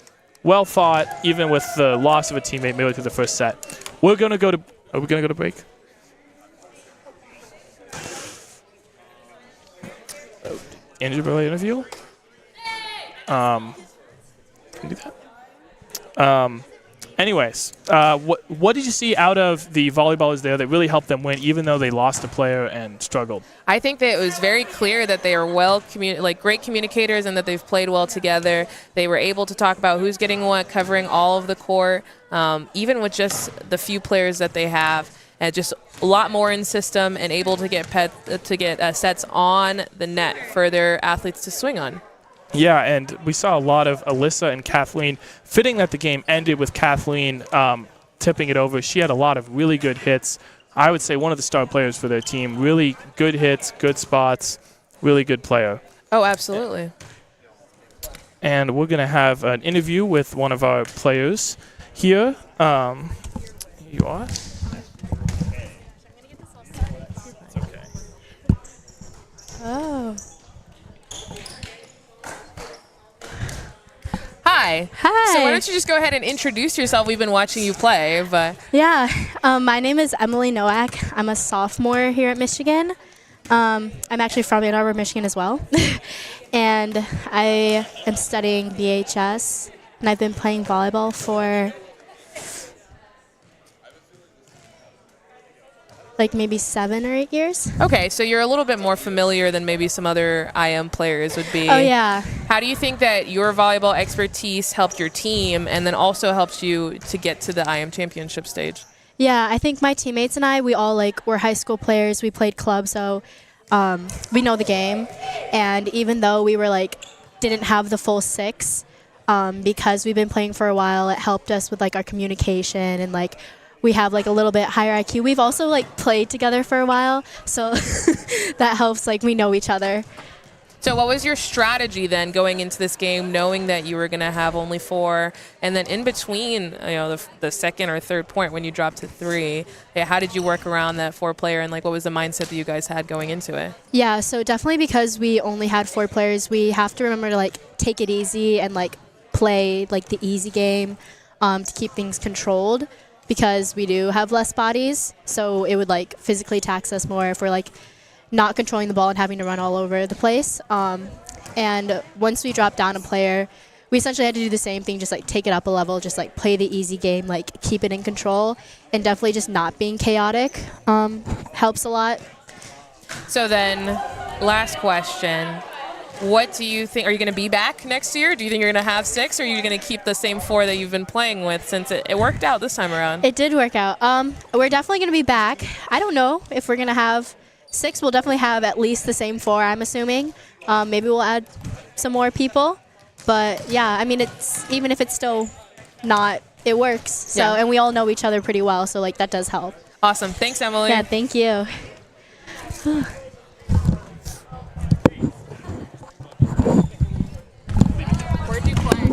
Well fought, even with the loss of a teammate midway through the first set. Are we gonna go to break? Intramural interview. Can we do that? Anyways, what did you see out of the volleyballers there that really helped them win, even though they lost a player and struggled? I think that it was very clear that they are great communicators and that they've played well together. They were able to talk about who's getting what, covering all of the court, even with just the few players that they have, and just a lot more in system and able to get sets on the net for their athletes to swing on. Yeah, and we saw a lot of Alyssa and Kathleen. Fitting that the game ended with Kathleen tipping it over. She had a lot of really good hits. I would say one of the star players for their team. Really good hits, good spots, really good player. Oh, absolutely. And we're going to have an interview with one of our players here. Here you are. It's okay. Oh. Hi. Hi. So why don't you just go ahead and introduce yourself? We've been watching you play, but Yeah. My name is Emily Nowak. I'm a sophomore here at Michigan. I'm actually from Ann Arbor, Michigan as well. And I am studying BHS, and I've been playing volleyball for like maybe 7 or 8 years. okay, so you're a little bit more familiar than maybe some other IM players would be. Oh, yeah. How do you think that your volleyball expertise helped your team and then also helped you to get to the IM championship stage? Yeah, I think my teammates and I, we all were high school players. We played club, so we know the game. And even though we were didn't have the full 6, because we've been playing for a while, it helped us with our communication and we have a little bit higher IQ. We've also played together for a while, so that helps. We know each other. So what was your strategy then going into this game, knowing that you were going to have only 4, and then in between, the second or third point when you dropped to 3, how did you work around that 4-player, and what was the mindset that you guys had going into it? Yeah, so definitely because we only had 4 players, we have to remember to take it easy and play the easy game to keep things controlled. Because we do have less bodies, so it would physically tax us more if we're not controlling the ball and having to run all over the place. And once we dropped down a player, we essentially had to do the same thing, just take it up a level, just play the easy game, keep it in control, and definitely just not being chaotic helps a lot. So then, last question. What do you think? Are you going to be back next year? Do you think you're going to have 6, or are you going to keep the same 4 that you've been playing with since it worked out this time around? It did work out. We're definitely going to be back. I don't know if we're going to have 6. We'll definitely have at least the same 4, I'm assuming. Maybe we'll add some more people. But, yeah, I mean, even if it's still not, it works. So, Yeah. And we all know each other pretty well, so, that does help. Awesome. Thanks, Emily. Yeah, thank you. Where'd you play? In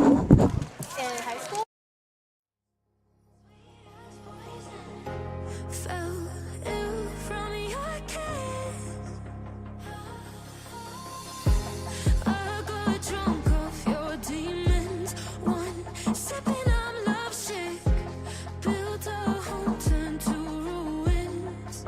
high school? Fell ill from your kiss. I got drunk off your demons. One sipping, I'm lovesick. Built a home, turned to ruins.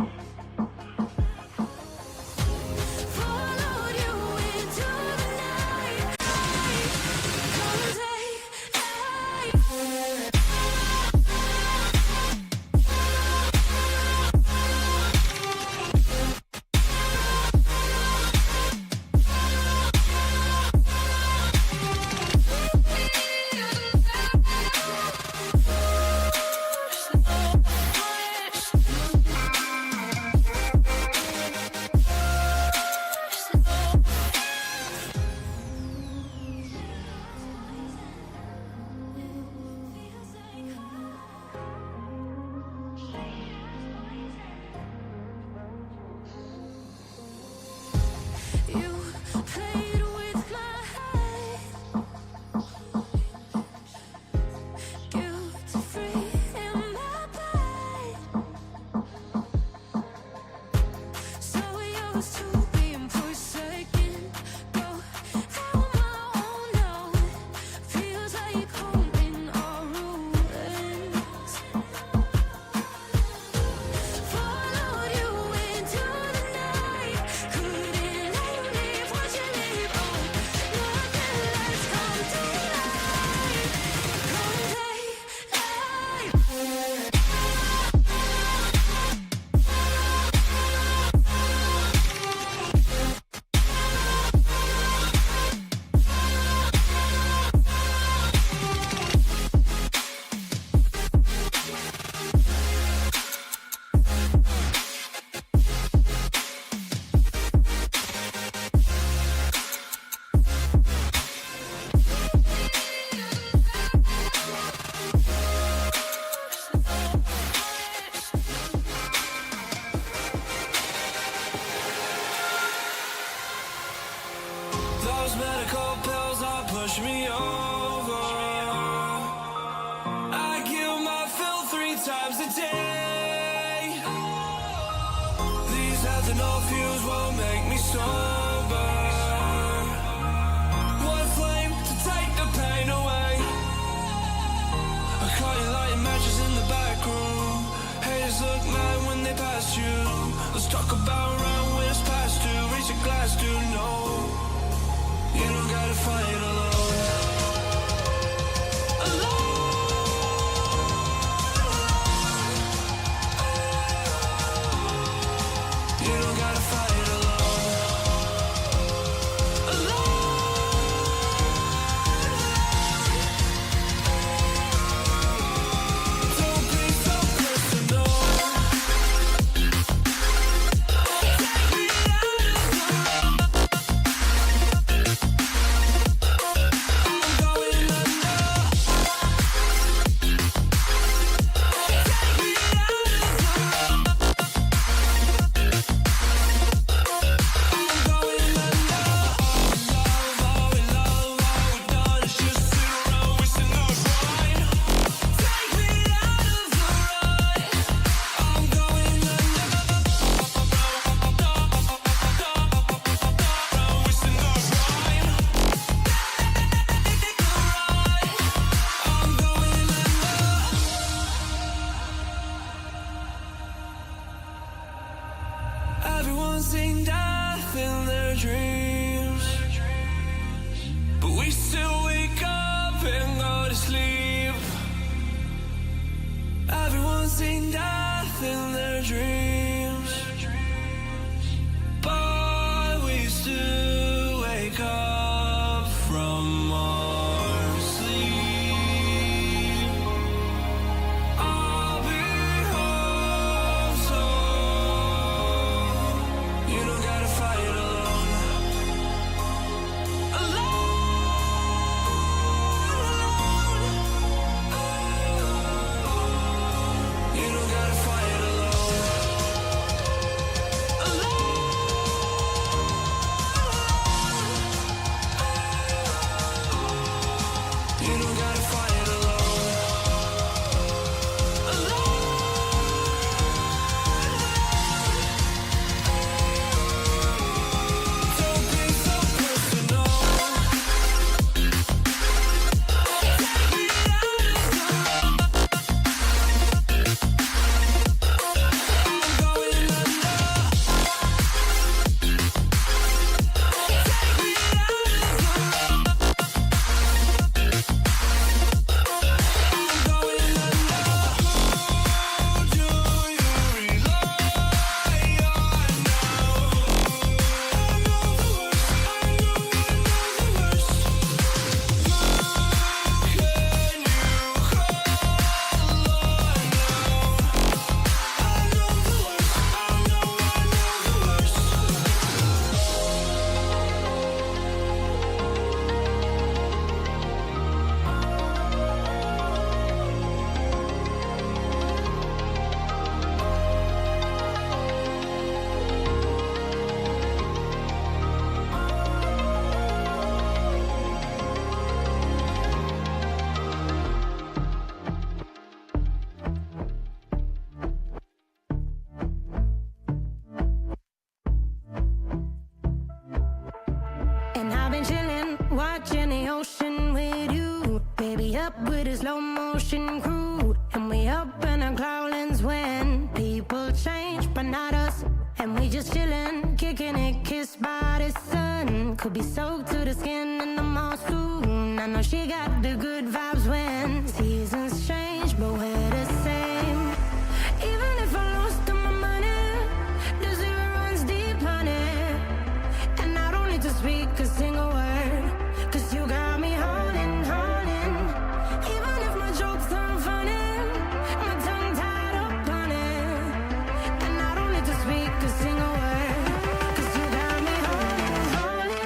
Watch me over. I kill my fill 3 times a day. These ethanol fumes won't make me sober. One flame to take the pain away. I caught you lighting matches in the back room. Haters look mad when they pass you. Let's talk about round when it's past 2. Reach a glass, do no. You don't gotta fight alone. Everyone's seen death in their dreams, but we still wake up and go to sleep. Everyone's seen death in their dreams, but we still wake up from our sleep. I'll be home soon. You don't gotta fight alone. You don't gotta fight alone. You don't gotta fight alone. Don't be so personal. And I've been chillin', watching the ocean with you. Baby, up with a slow motion crew. And we up in our clouds when people change, but not us. And we just chillin', kicking it, kissed by the sun. Could be soaked to the skin in the mall soon. I know she got the good vibes when seasons change, but we're the same. Even if I lost all my money, the zero runs deep, honey. And I don't need to speak a single word, 'cause you got me holding, holding. Even if my jokes aren't funny, my tongue tied up on it. And I don't need to speak a single word, 'cause you got me holding, holding.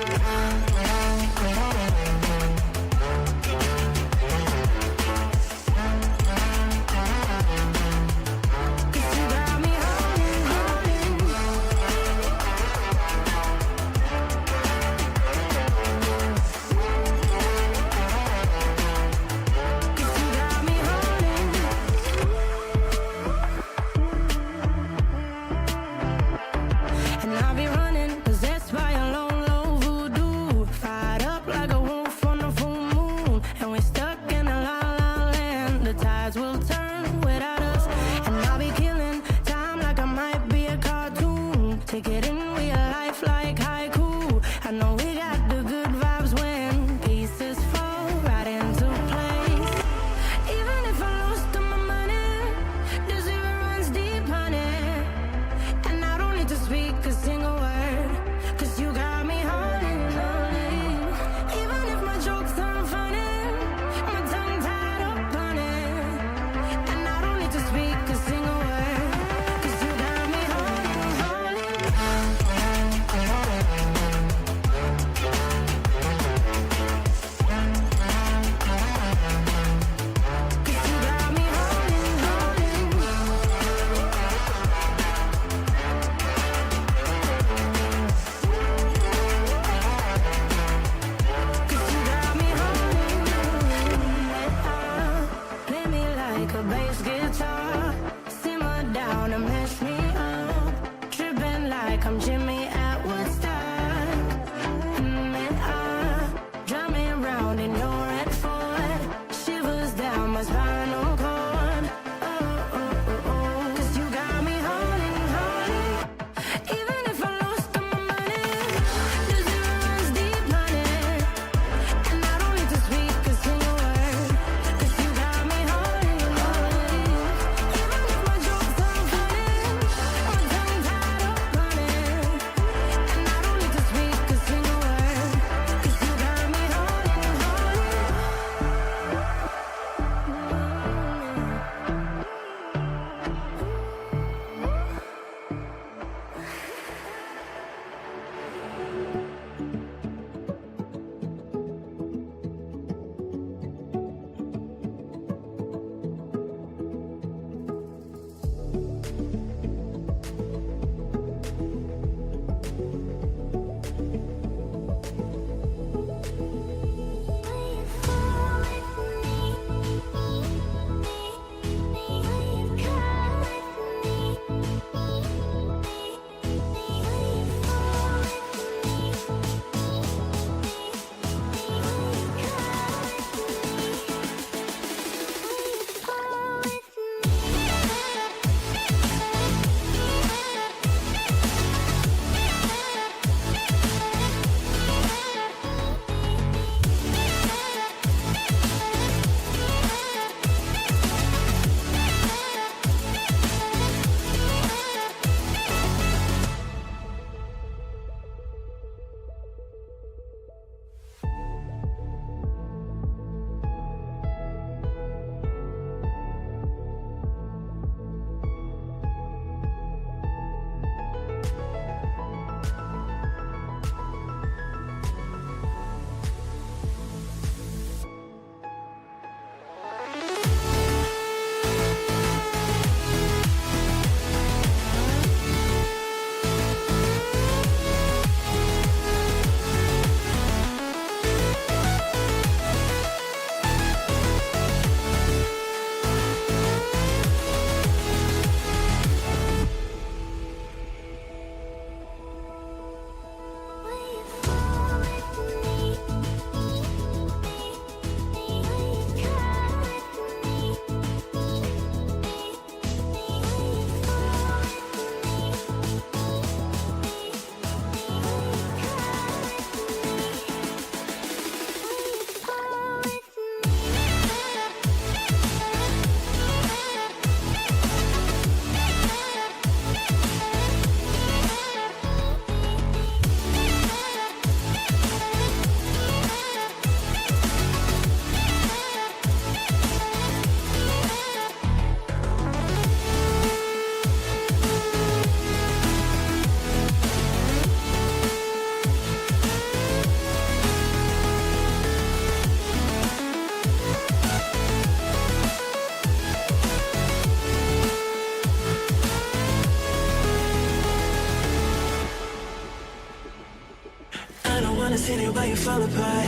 fall apart.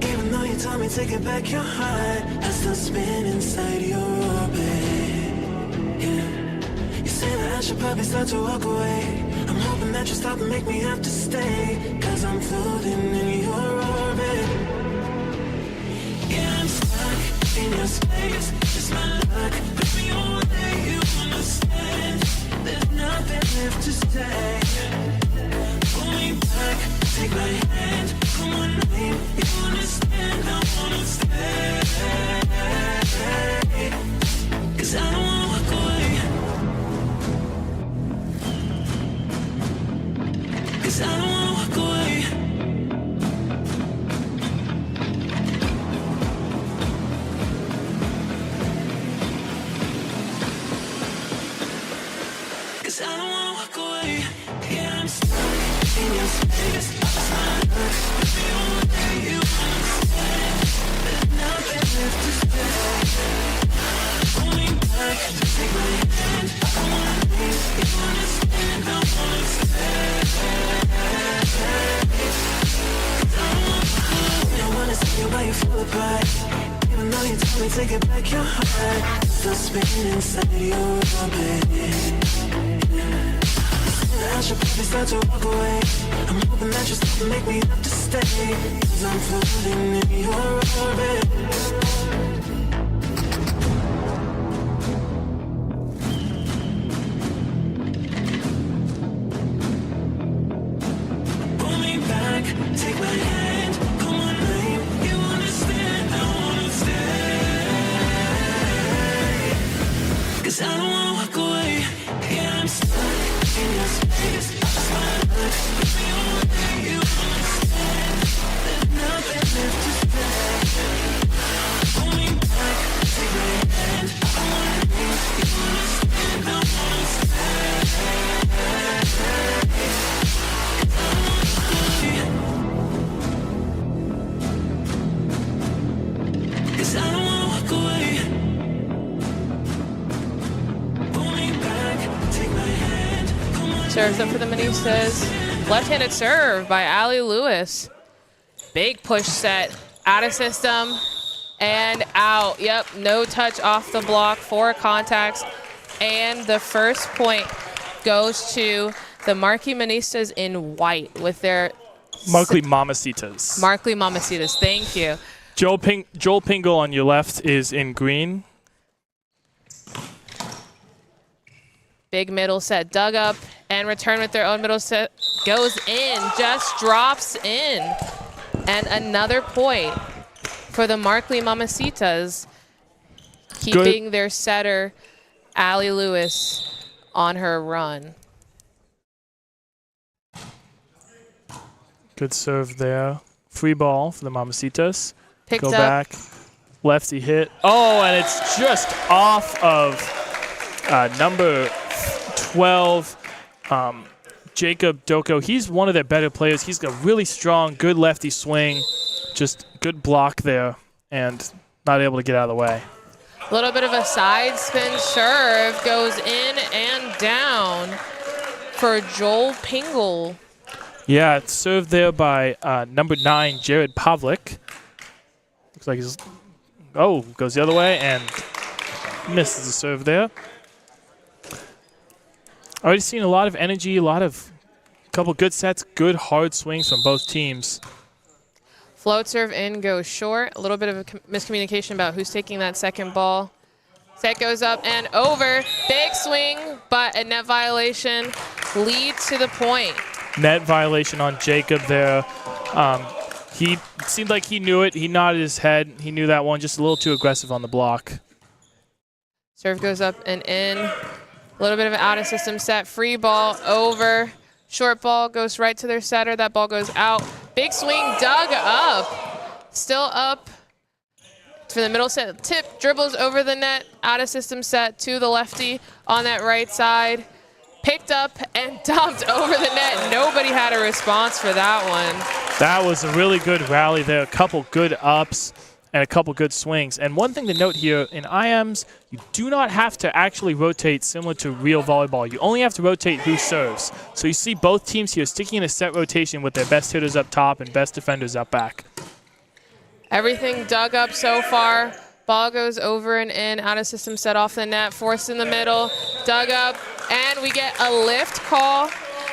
Even though you told me to get back your heart, I still spin inside your orbit. Yeah. You say that I should probably start to walk away. I'm hoping that you stop and make me have to stay, 'cause I'm floating in your orbit. Yeah, I'm stuck in your space. It's my luck. Put me away, you understand. There's nothing left to say. Pull me back, take my hand. Come on, name, you understand. I wanna stay. 'Cause I don't wanna walk away. 'Cause I don't wanna walk away. 'Cause I don't wanna walk away. Yeah, I'm stuck in your space. It's my luck. Put me away, you understand. There's nothing left to say. Pull me back, take my hand. I wanna leave, you understand. I wanna stay. 'Cause I don't wanna walk away. I wanna see you while you fall apart. Even though you told me to get back your heart, still spinning inside your orbit. I should probably start to walk away. I'm hoping that you stop and make me have to stay, 'cause I'm floating in your orbit. Pull me back, take my hand. Come on, name, you understand. I wanna stay. 'Cause I don't wanna walk away. Yeah, I'm stuck in your space. It's my luck. Put me away, you understand. There's nothing left to say. Pull me back, take my hand. I wanna leave, you understand. I wanna stay. 'Cause I don't wanna walk away. 'Cause I don't wanna walk away. Pull me back, take my hand. Come on. Serves up for the Menistas. Left-handed serve by Allie Lewis. Big push set. Out of system and out. Yep, no touch off the block, 4 contacts. And the first point goes to the Marquee Menistas in white with their Markley Mamacitas. Markley Mamacitas. Thank you. Joel Pingle on your left is in green. Big middle set dug up and return with their own middle set. Goes in, just drops in. And another point for the Markley Mamacitas, keeping their setter, Allie Lewis, on her run. Good serve there. Free ball for the Mamacitas. Picked Go up. back. Lefty hit. Oh, and it's just off of number 12, Jacob Doko. He's one of their better players. He's got really strong, good lefty swing. Just good block there and not able to get out of the way. A little bit of a side spin serve goes in and down for Joel Pingle. Yeah, it's served there by number 9, Jared Pavlik. Looks like he's, goes the other way and misses the serve there. Already seen a lot of energy, couple good sets, good hard swings from both teams. Float serve in goes short. A little bit of a miscommunication about who's taking that second ball. Set goes up and over. Big swing, but a net violation leads to the point. Net violation on Jacob there. He seemed like he knew it. He nodded his head. He knew that one. Just a little too aggressive on the block. Serve goes up and in. A little bit of an out-of-system set. Free ball over. Short ball goes right to their setter. That ball goes out. Big swing dug up. Still up for the middle set. Tip dribbles over the net. Out-of-system set to the lefty on that right side. Picked up and dumped over the net. Nobody had a response for that one. That was a really good rally there. A couple good ups. and a couple good swings. And one thing to note here, in IMs, you do not have to actually rotate similar to real volleyball. You only have to rotate who serves. So you see both teams here sticking in a set rotation with their best hitters up top and best defenders up back. Everything dug up so far. Ball goes over and in, out of system, set off the net, forced in the middle, dug up, and we get a lift call.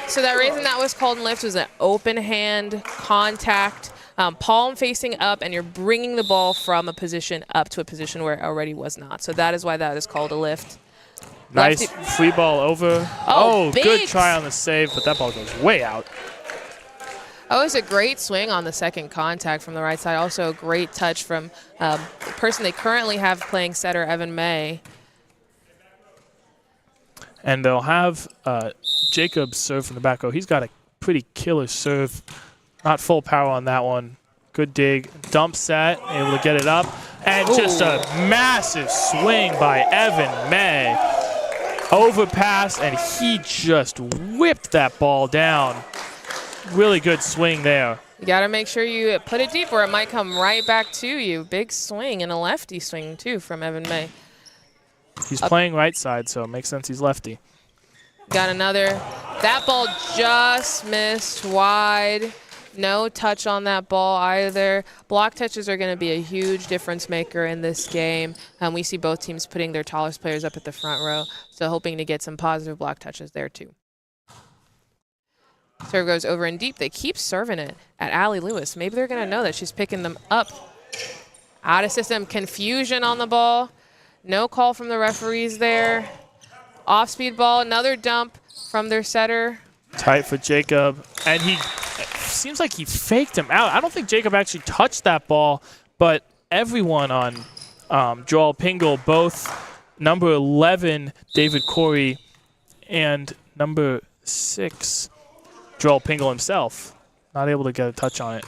So that reason that was called in lift was an open hand contact, palm facing up, and you're bringing the ball from a position up to a position where it already was not. So that is why that is called a lift. Nice free ball over. Oh, good big try on the save, but that ball goes way out. Oh, it was a great swing on the second contact from the right side. Also a great touch from the person they currently have playing setter, Evan May. And they'll have Jacob serve from the back row. He's got a pretty killer serve. Not full power on that one. Good dig. Dump set, able to get it up. And just a massive swing by Evan May. Overpass, and he just whipped that ball down. Really good swing there. You got to make sure you put it deep or it might come right back to you. Big swing and a lefty swing, too, from Evan May. He's playing right side, so it makes sense he's lefty. Got another. That ball just missed wide. No touch on that ball either. Block touches are going to be a huge difference maker in this game. We see both teams putting their tallest players up at the front row, so hoping to get some positive block touches there, too. Serve goes over and deep. They keep serving it at Allie Lewis. Maybe they're going to know that she's picking them up. Out of system, confusion on the ball. No call from the referees there. Off-speed ball, another dump from their setter. Tight for Jacob. And he seems like he faked him out. I don't think Jacob actually touched that ball, but everyone on Joel Pingle, both number 11, David Corey, and number 6, Joel Pingle himself, not able to get a touch on it.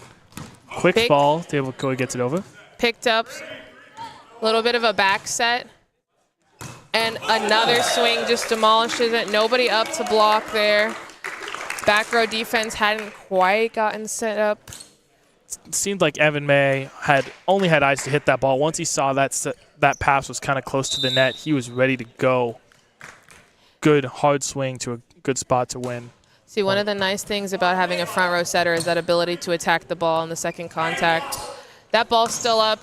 Quick ball, David Corey gets it over. Picked up, a little bit of a back set. And another swing just demolishes it. Nobody up to block there. Back row defense hadn't quite gotten set up. It seemed like Evan May only had eyes to hit that ball. Once he saw that pass was kind of close to the net, he was ready to go. Good hard swing to a good spot to win. See, one of the nice things about having a front row setter is that ability to attack the ball in the second contact. That ball's still up.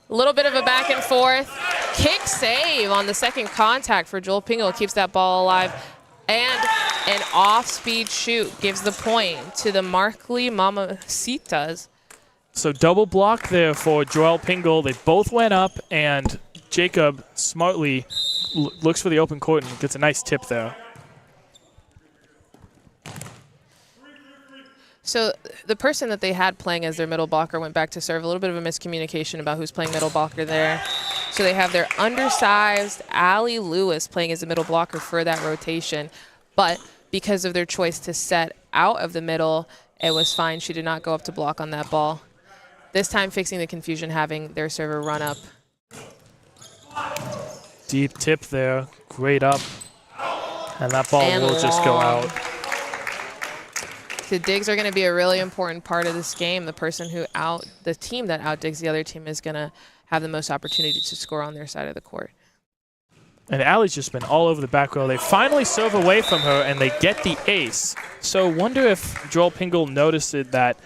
A little bit of a back and forth. Kick save on the second contact for Joel Pingle. Keeps that ball alive. And an off-speed shoot gives the point to the Markley Mamacitas. So double block there for Joel Pingle. They both went up, and Jacob smartly looks for the open court and gets a nice tip there. So the person that they had playing as their middle blocker went back to serve. A little bit of a miscommunication about who's playing middle blocker there. So they have their undersized Allie Lewis playing as a middle blocker for that rotation. But because of their choice to set out of the middle, it was fine. She did not go up to block on that ball. This time fixing the confusion, having their server run up. Deep tip there. Great up. And that ball will just go out. The digs are going to be a really important part of this game. The team that outdigs the other team is going to have the most opportunity to score on their side of the court. And Allie's just been all over the back row. They finally serve away from her, and they get the ace. So wonder if Joel Pingle noticed that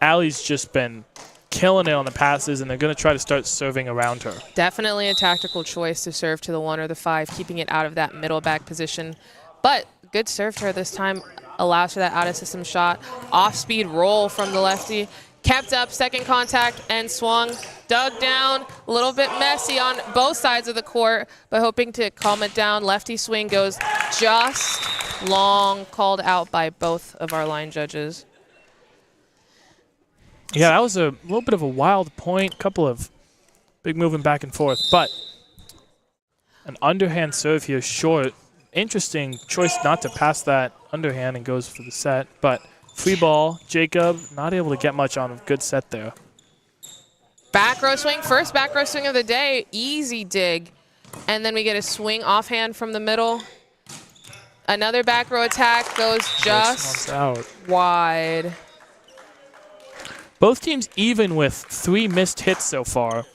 Allie's just been killing it on the passes, and they're going to try to start serving around her. Definitely a tactical choice to serve to the 1 or the 5, keeping it out of that middle back position. But good serve to her this time. Allows for that out-of-system shot. Off-speed roll from the lefty. Kept up, second contact, and swung. Dug down, a little bit messy on both sides of the court, but hoping to calm it down. Lefty swing goes just long, called out by both of our line judges. Yeah, that was a little bit of a wild point. Couple of big moving back and forth, but an underhand serve here short. Interesting choice not to pass that underhand and goes for the set, but free ball. Jacob not able to get much on a good set there. Back row swing, first back row swing of the day, easy dig. And then we get a swing offhand from the middle. Another back row attack goes just out wide. Both teams even with 3 missed hits so far.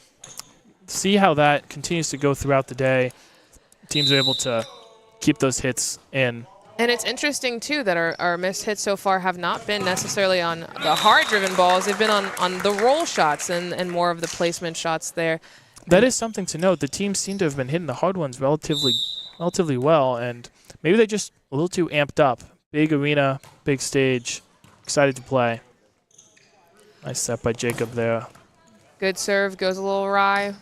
see how that continues to go throughout the day. Teams are able to keep those hits in. And it's interesting, too, that our missed hits so far have not been necessarily on the hard-driven balls. They've been on the roll shots and more of the placement shots there. That is something to note. The teams seem to have been hitting the hard ones relatively well, and maybe they're just a little too amped up. Big arena, big stage, excited to play. Nice set by Jacob there. Good serve, goes a little awry.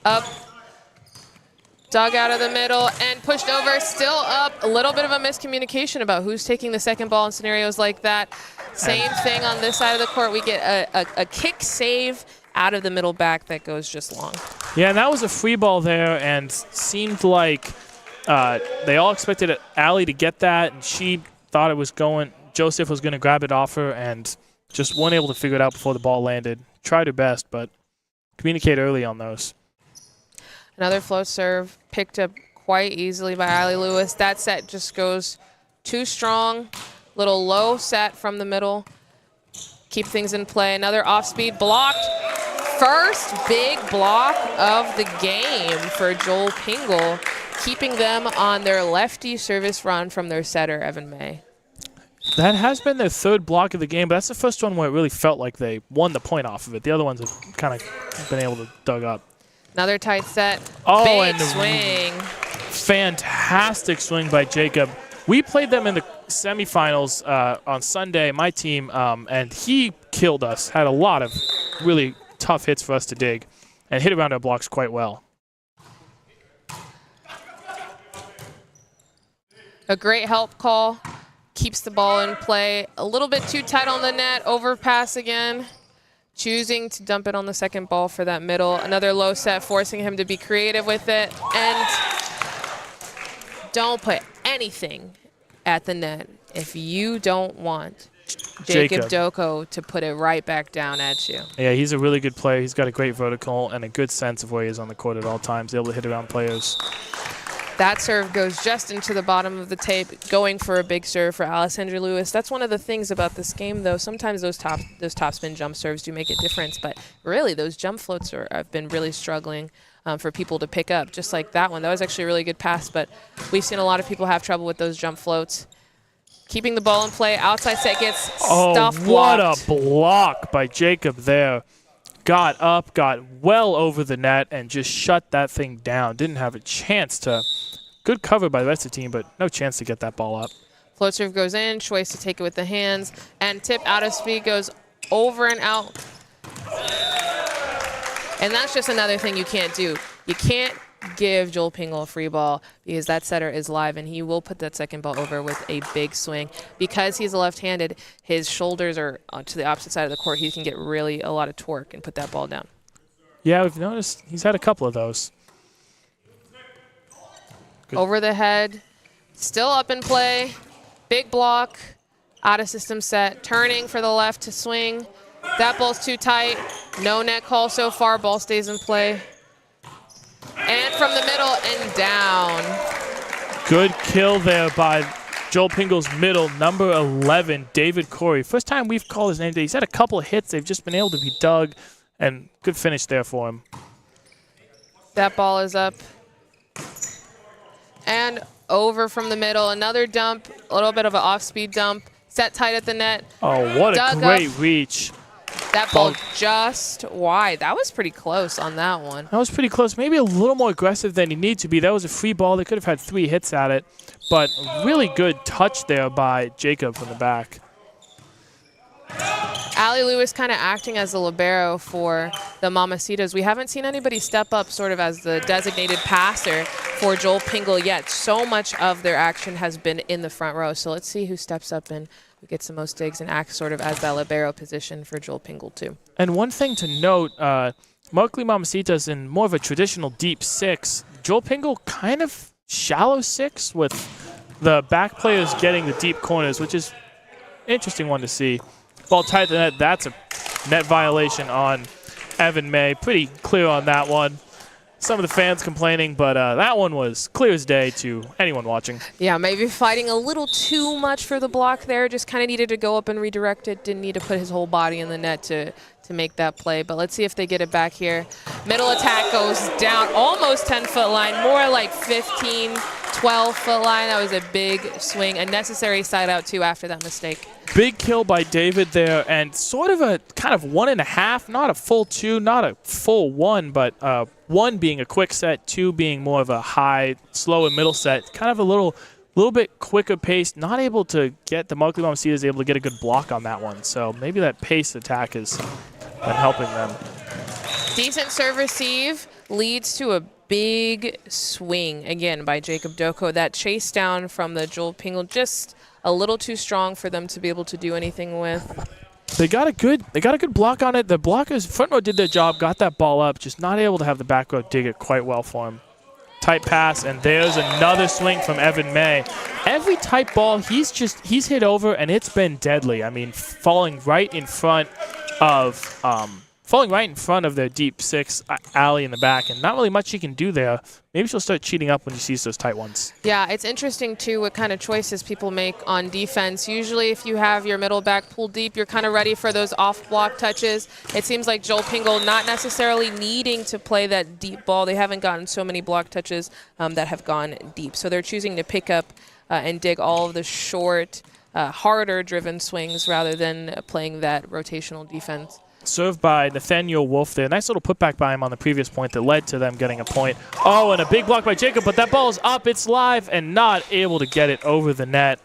Up. Dug out of the middle and pushed over, still up. A little bit of a miscommunication about who's taking the second ball in scenarios like that. Same thing on this side of the court. We get a kick save out of the middle back that goes just long. Yeah, and that was a free ball there, and seemed like they all expected Allie to get that, and she thought it was going. Joseph was going to grab it off her, and just weren't able to figure it out before the ball landed. Tried her best, but communicate early on those. Another float serve picked up quite easily by Allie Lewis. That set just goes too strong. Little low set from the middle. Keep things in play. Another off-speed blocked. First big block of the game for Joel Pingle, keeping them on their lefty service run from their setter, Evan May. That has been their third block of the game, but that's the first one where it really felt like they won the point off of it. The other ones have kind of been able to dug up. Another tight set. Oh, big and swing. Fantastic swing by Jacob. We played them in the semifinals on Sunday, my team, and he killed us. Had a lot of really tough hits for us to dig and hit around our blocks quite well. A great help call. Keeps the ball in play. A little bit too tight on the net. Overpass again. Choosing to dump it on the second ball for that middle. Another low set, forcing him to be creative with it. And don't put anything at the net if you don't want Jacob Doko to put it right back down at you. Yeah, he's a really good player. He's got a great vertical and a good sense of where he is on the court at all times, able to hit around players. That serve goes just into the bottom of the tape, going for a big serve for Alessandra Lewis. That's one of the things about this game, though. Sometimes those top spin jump serves do make a difference, but really those jump floats have been really struggling for people to pick up, just like that one. That was actually a really good pass, but we've seen a lot of people have trouble with those jump floats. Keeping the ball in play, outside set gets stuff blocked. What a block by Jacob there. Got up, got well over the net, and just shut that thing down. Didn't have a chance to. Good cover by the rest of the team, but no chance to get that ball up. Float serve goes in, choice to take it with the hands, and tip out of speed goes over and out. And that's just another thing you can't do. You can't give Joel Pingle a free ball because that setter is live, and he will put that second ball over with a big swing. Because he's a left-handed, his shoulders are to the opposite side of the court. He can get really a lot of torque and put that ball down. Yeah, we've noticed he's had a couple of those. Good. Over the head, still up in play, big block, out of system set, turning for the left to swing. That ball's too tight, no net call so far, ball stays in play. And from the middle and down. Good kill there by Joel Pingle's middle, number 11, David Corey. First time we've called his name today. He's had a couple of hits. They've just been able to be dug, and good finish there for him. That ball is up. And over from the middle. Another dump, a little bit of an off-speed dump. Set tight at the net. Oh, what a great reach. That ball just wide. That was pretty close on that one. That was pretty close. Maybe a little more aggressive than he needed to be. That was a free ball. They could have had 3 hits at it. But really good touch there by Jacob from the back. Allie Lewis kind of acting as the libero for the Mamacitas. We haven't seen anybody step up sort of as the designated passer for Joel Pingle yet. So much of their action has been in the front row. So let's see who steps up and who gets the most digs and acts sort of as that libero position for Joel Pingle too. And one thing to note, Markley Mamacitas in more of a traditional deep 6. Joel Pingle kind of shallow 6 with the back players getting the deep corners, which is an interesting one to see. Ball tight to the net. That's a net violation on Evan May. Pretty clear on that one. some of the fans complaining, but that one was clear as day to anyone watching. Yeah, maybe fighting a little too much for the block there. Just kind of needed to go up and redirect it. Didn't need to put his whole body in the net to make that play. But let's see if they get it back here. Middle attack goes down almost 10-foot line, more like 15, 12-foot line. That was a big swing. A necessary side out, too, after that mistake. Big kill by David there, and sort of a kind of 1.5, not a full 2, not a full 1, but 1 being a quick set, 2 being more of a high, slow and middle set. Kind of a little bit quicker pace, not able to get the Markley Mamacitas able to get a good block on that one. So maybe that pace attack has been helping them. Decent serve receive leads to a big swing again by Jacob Doko. That chase down from the Joel Pingle just a little too strong for them to be able to do anything with. They got a good block on it. The blockers front row did their job, got that ball up, just not able to have the back row dig it quite well for him. Tight pass, and there's another swing from Evan May. Every tight ball he's hit over, and it's been deadly. I mean, falling right in front of their deep 6 alley in the back, and not really much he can do there. Maybe she'll start cheating up when she sees those tight ones. Yeah, it's interesting, too, what kind of choices people make on defense. Usually, if you have your middle back pulled deep, you're kind of ready for those off-block touches. It seems like Joel Pingle not necessarily needing to play that deep ball. They haven't gotten so many block touches that have gone deep. So they're choosing to pick up and dig all of the short, harder-driven swings rather than playing that rotational defense. Served by Nathaniel Wolf there. Nice little putback by him on the previous point that led to them getting a point. Oh, and a big block by Jacob, but that ball is up. It's live and not able to get it over the net.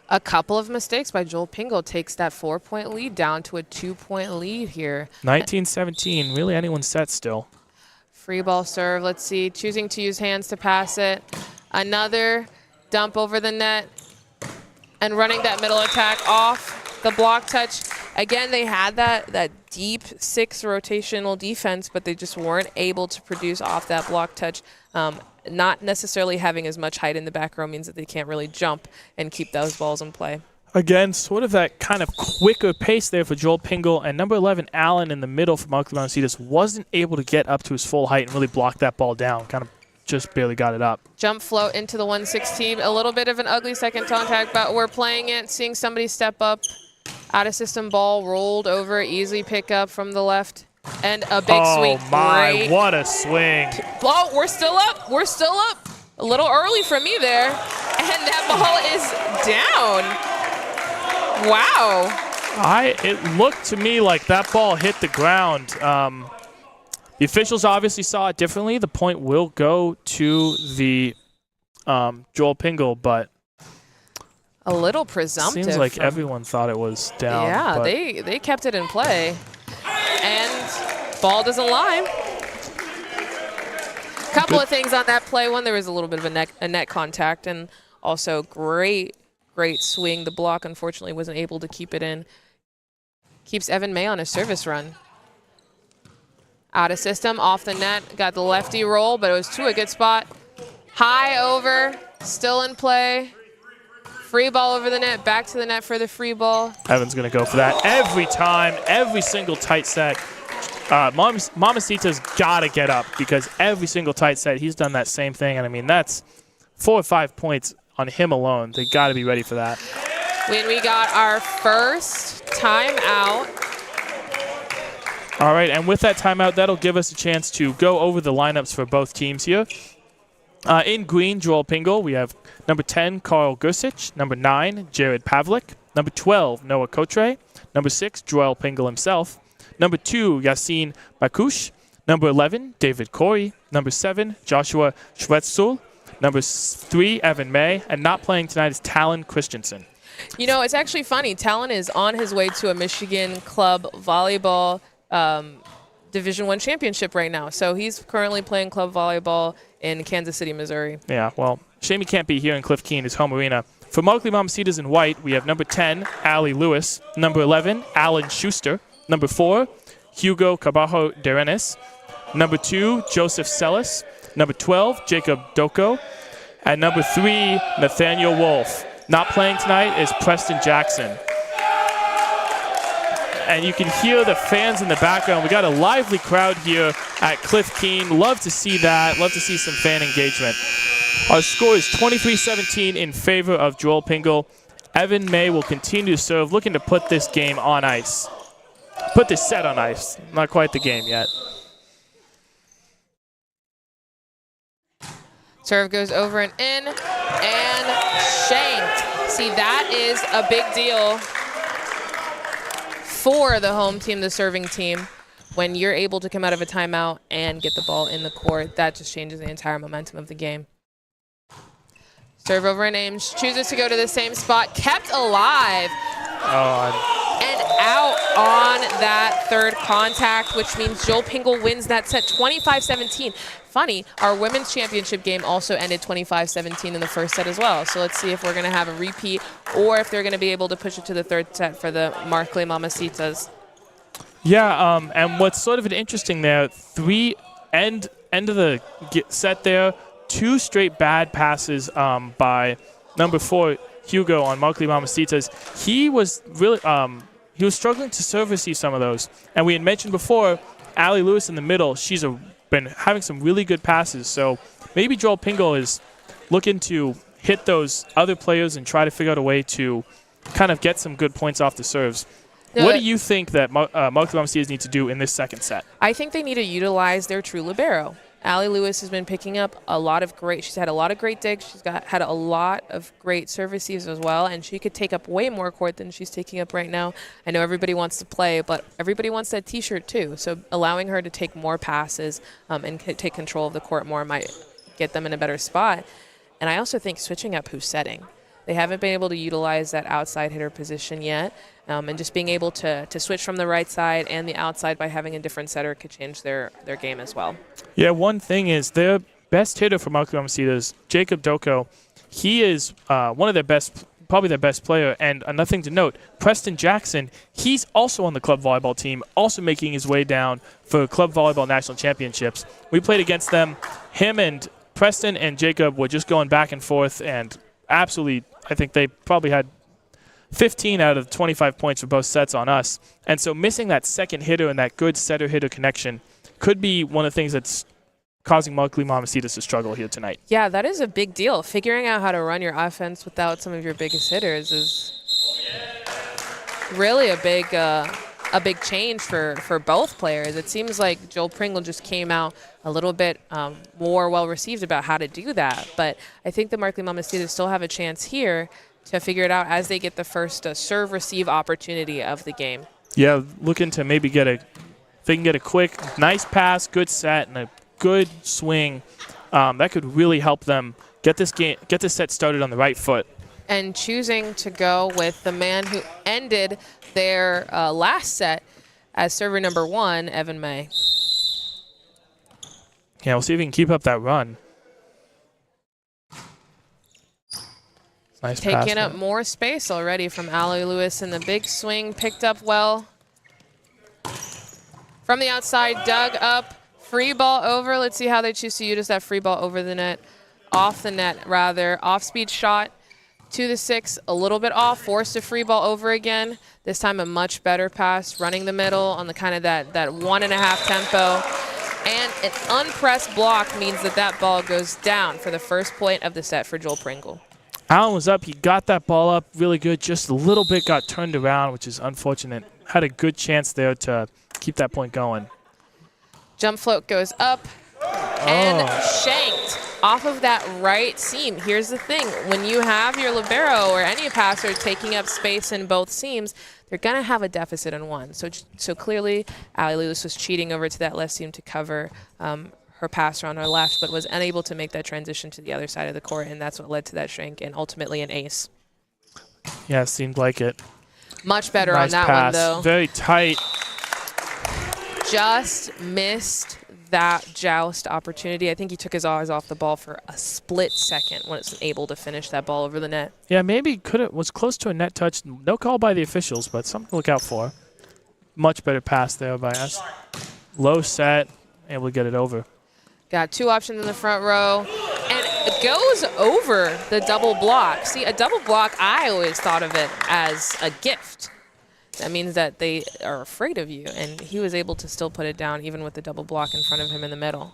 A couple of mistakes by Joel Pingle takes that 4-point lead down to a 2-point lead here. 19-17, really anyone's set still. Free ball serve, let's see, choosing to use hands to pass it. Another dump over the net and running that middle attack off the block touch. Again, they had that deep 6 rotational defense, but they just weren't able to produce off that block touch. Not necessarily having as much height in the back row means that they can't really jump and keep those balls in play. Again, sort of that kind of quicker pace there for Joel Pingle, and number 11, Allen, in the middle for Markley Mamacitas, wasn't able to get up to his full height and really block that ball down. Kind of just barely got it up. Jump float into the 116. A little bit of an ugly second contact, but we're playing it, seeing somebody step up. Out of system ball, rolled over, easy pickup from the left, and a big sweep. Oh my, what a swing. Oh, we're still up, we're still up. A little early from me there, and that ball is down. Wow. It looked to me like that ball hit the ground. The officials obviously saw it differently. The point will go to the Joel Pingle, but a little presumptive. Seems like everyone thought it was down. Yeah, they kept it in play. And ball doesn't lie. Couple of things on that play. One, there was a little bit of a net contact, and also great swing. The block, unfortunately, wasn't able to keep it in. Keeps Evan May on a service run. Out of system, off the net. Got the lefty roll, but it was to a good spot. High over, still in play. Free ball over the net, back to the net for the free ball. Evan's going to go for that every time, every single tight set. Mamacita's got to get up because every single tight set, he's done that same thing. And, I mean, that's 4 or 5 points on him alone. They got to be ready for that. When we got our first timeout. All right, and with that timeout, that'll give us a chance to go over the lineups for both teams here. In green, Joel Pingle, we have number 10, Carl Gursich. Number 9, Jared Pavlik. Number 12, Noah Kotre. Number 6, Joel Pingle himself. Number 2, Yassine Bakush. Number 11, David Corey. Number 7, Joshua Schwetzul. Number 3, Evan May. And not playing tonight is Talon Christensen. You know, it's actually funny. Talon is on his way to a Michigan club volleyball Division I championship right now. So he's currently playing club volleyball in Kansas City, Missouri. Yeah, well, shame he can't be here in Cliff Keen, his home arena. For Markley Mamacitas in white, we have number 10, Allie Lewis. Number 11, Alan Schuster. Number 4, Hugo Cabajo Derenes. Number 2, Joseph Sellis. Number 12, Jacob Doko. And number 3, Nathaniel Wolf. Not playing tonight is Preston Jackson. and you can hear the fans in the background. We got a lively crowd here at Cliff Keen. Love to see that. Love to see some fan engagement. Our score is 23-17 in favor of Joel Pingle. Evan May will continue to serve, looking to put this game on ice. Put this set on ice. Not quite the game yet. Serve goes over and in, and shanked. See, that is a big deal for the home team, the serving team. When you're able to come out of a timeout and get the ball in the court, that just changes the entire momentum of the game. Serve over and in, chooses to go to the same spot, kept alive. And out on that third contact, which means Joel Pingle wins that set 25-17. Funny, our women's championship game also ended 25-17 in the first set as well. So let's see if we're going to have a repeat or if they're going to be able to push it to the third set for the Markley Mamacitas. Yeah, and what's sort of an interesting there, end of the set there, 2 straight bad passes by number 4, Hugo, on Markley Mamacitas. He was really he was struggling to serve receive some of those. And we had mentioned before, Allie Lewis in the middle, she's been having some really good passes. So maybe Joel Pingle is looking to hit those other players and try to figure out a way to kind of get some good points off the serves. No, what do you think that Markley Mamacitas need to do in this second set? I think they need to utilize their true libero. Allie Lewis has been picking up a lot of she's had a lot of great digs. She's had a lot of great serve receives as well, and she could take up way more court than she's taking up right now. I know everybody wants to play, but everybody wants that T-shirt too. So allowing her to take more passes and take control of the court more might get them in a better spot. And I also think switching up who's setting. They haven't been able to utilize that outside hitter position yet, and just being able to switch from the right side and the outside by having a different setter could change their game as well. Yeah, one thing is their best hitter for Markley Mamacitas, Jacob Doko. He is one of their best, probably their best player. And another thing to note, Preston Jackson, he's also on the club volleyball team, also making his way down for club volleyball national championships. We played against them. Him and Preston and Jacob were just going back and forth, and absolutely, I think they probably had 15 out of 25 points for both sets on us. And so missing that second hitter and that good setter-hitter connection could be one of the things that's causing Markley Mamacitas to struggle here tonight. Yeah, that is a big deal. Figuring out how to run your offense without some of your biggest hitters is really a big change for both players. It seems like Joel Pringle just came out a little bit more well-received about how to do that. But I think the Markley Mamacitas still have a chance here to figure it out as they get the first serve-receive opportunity of the game. Yeah, looking to maybe they can get a quick, nice pass, good set, and a good swing. That could really help them get this set started on the right foot. And choosing to go with the man who ended their last set as server number 1, Evan May. Yeah, we'll see if he can keep up that run. Nice pass. Taking up more space already from Allie Lewis, and the big swing picked up well. From the outside, dug up, free ball over. Let's see how they choose to use that free ball over the net. Off the net, rather. Off-speed shot to the 6, a little bit off, forced a free ball over again. This time a much better pass, running the middle on the kind of that 1.5 tempo. And an unpressed block means that ball goes down for the first point of the set for Joel Pringle. Allen was up. He got that ball up really good. Just a little bit got turned around, which is unfortunate. Had a good chance there to keep that point going. Jump float goes up and shanked off of that right seam. Here's the thing. When you have your libero or any passer taking up space in both seams, they're going to have a deficit in one. So clearly, Allie Lewis was cheating over to that left seam to cover her passer on her left, but was unable to make that transition to the other side of the court, and that's what led to that shrink and ultimately an ace. Yeah, seemed like it. Much better nice on that pass. one, though. Very tight. Just missed that joust opportunity. I think he took his eyes off the ball for a split second when it's able to finish that ball over the net. Yeah, maybe was close to a net touch. No call by the officials, but something to look out for. Much better pass there by us. Low set, able to get it over. Got 2 options in the front row, and it goes over the double block. See, a double block, I always thought of it as a gift. that means that they are afraid of you. And he was able to still put it down even with the double block in front of him in the middle.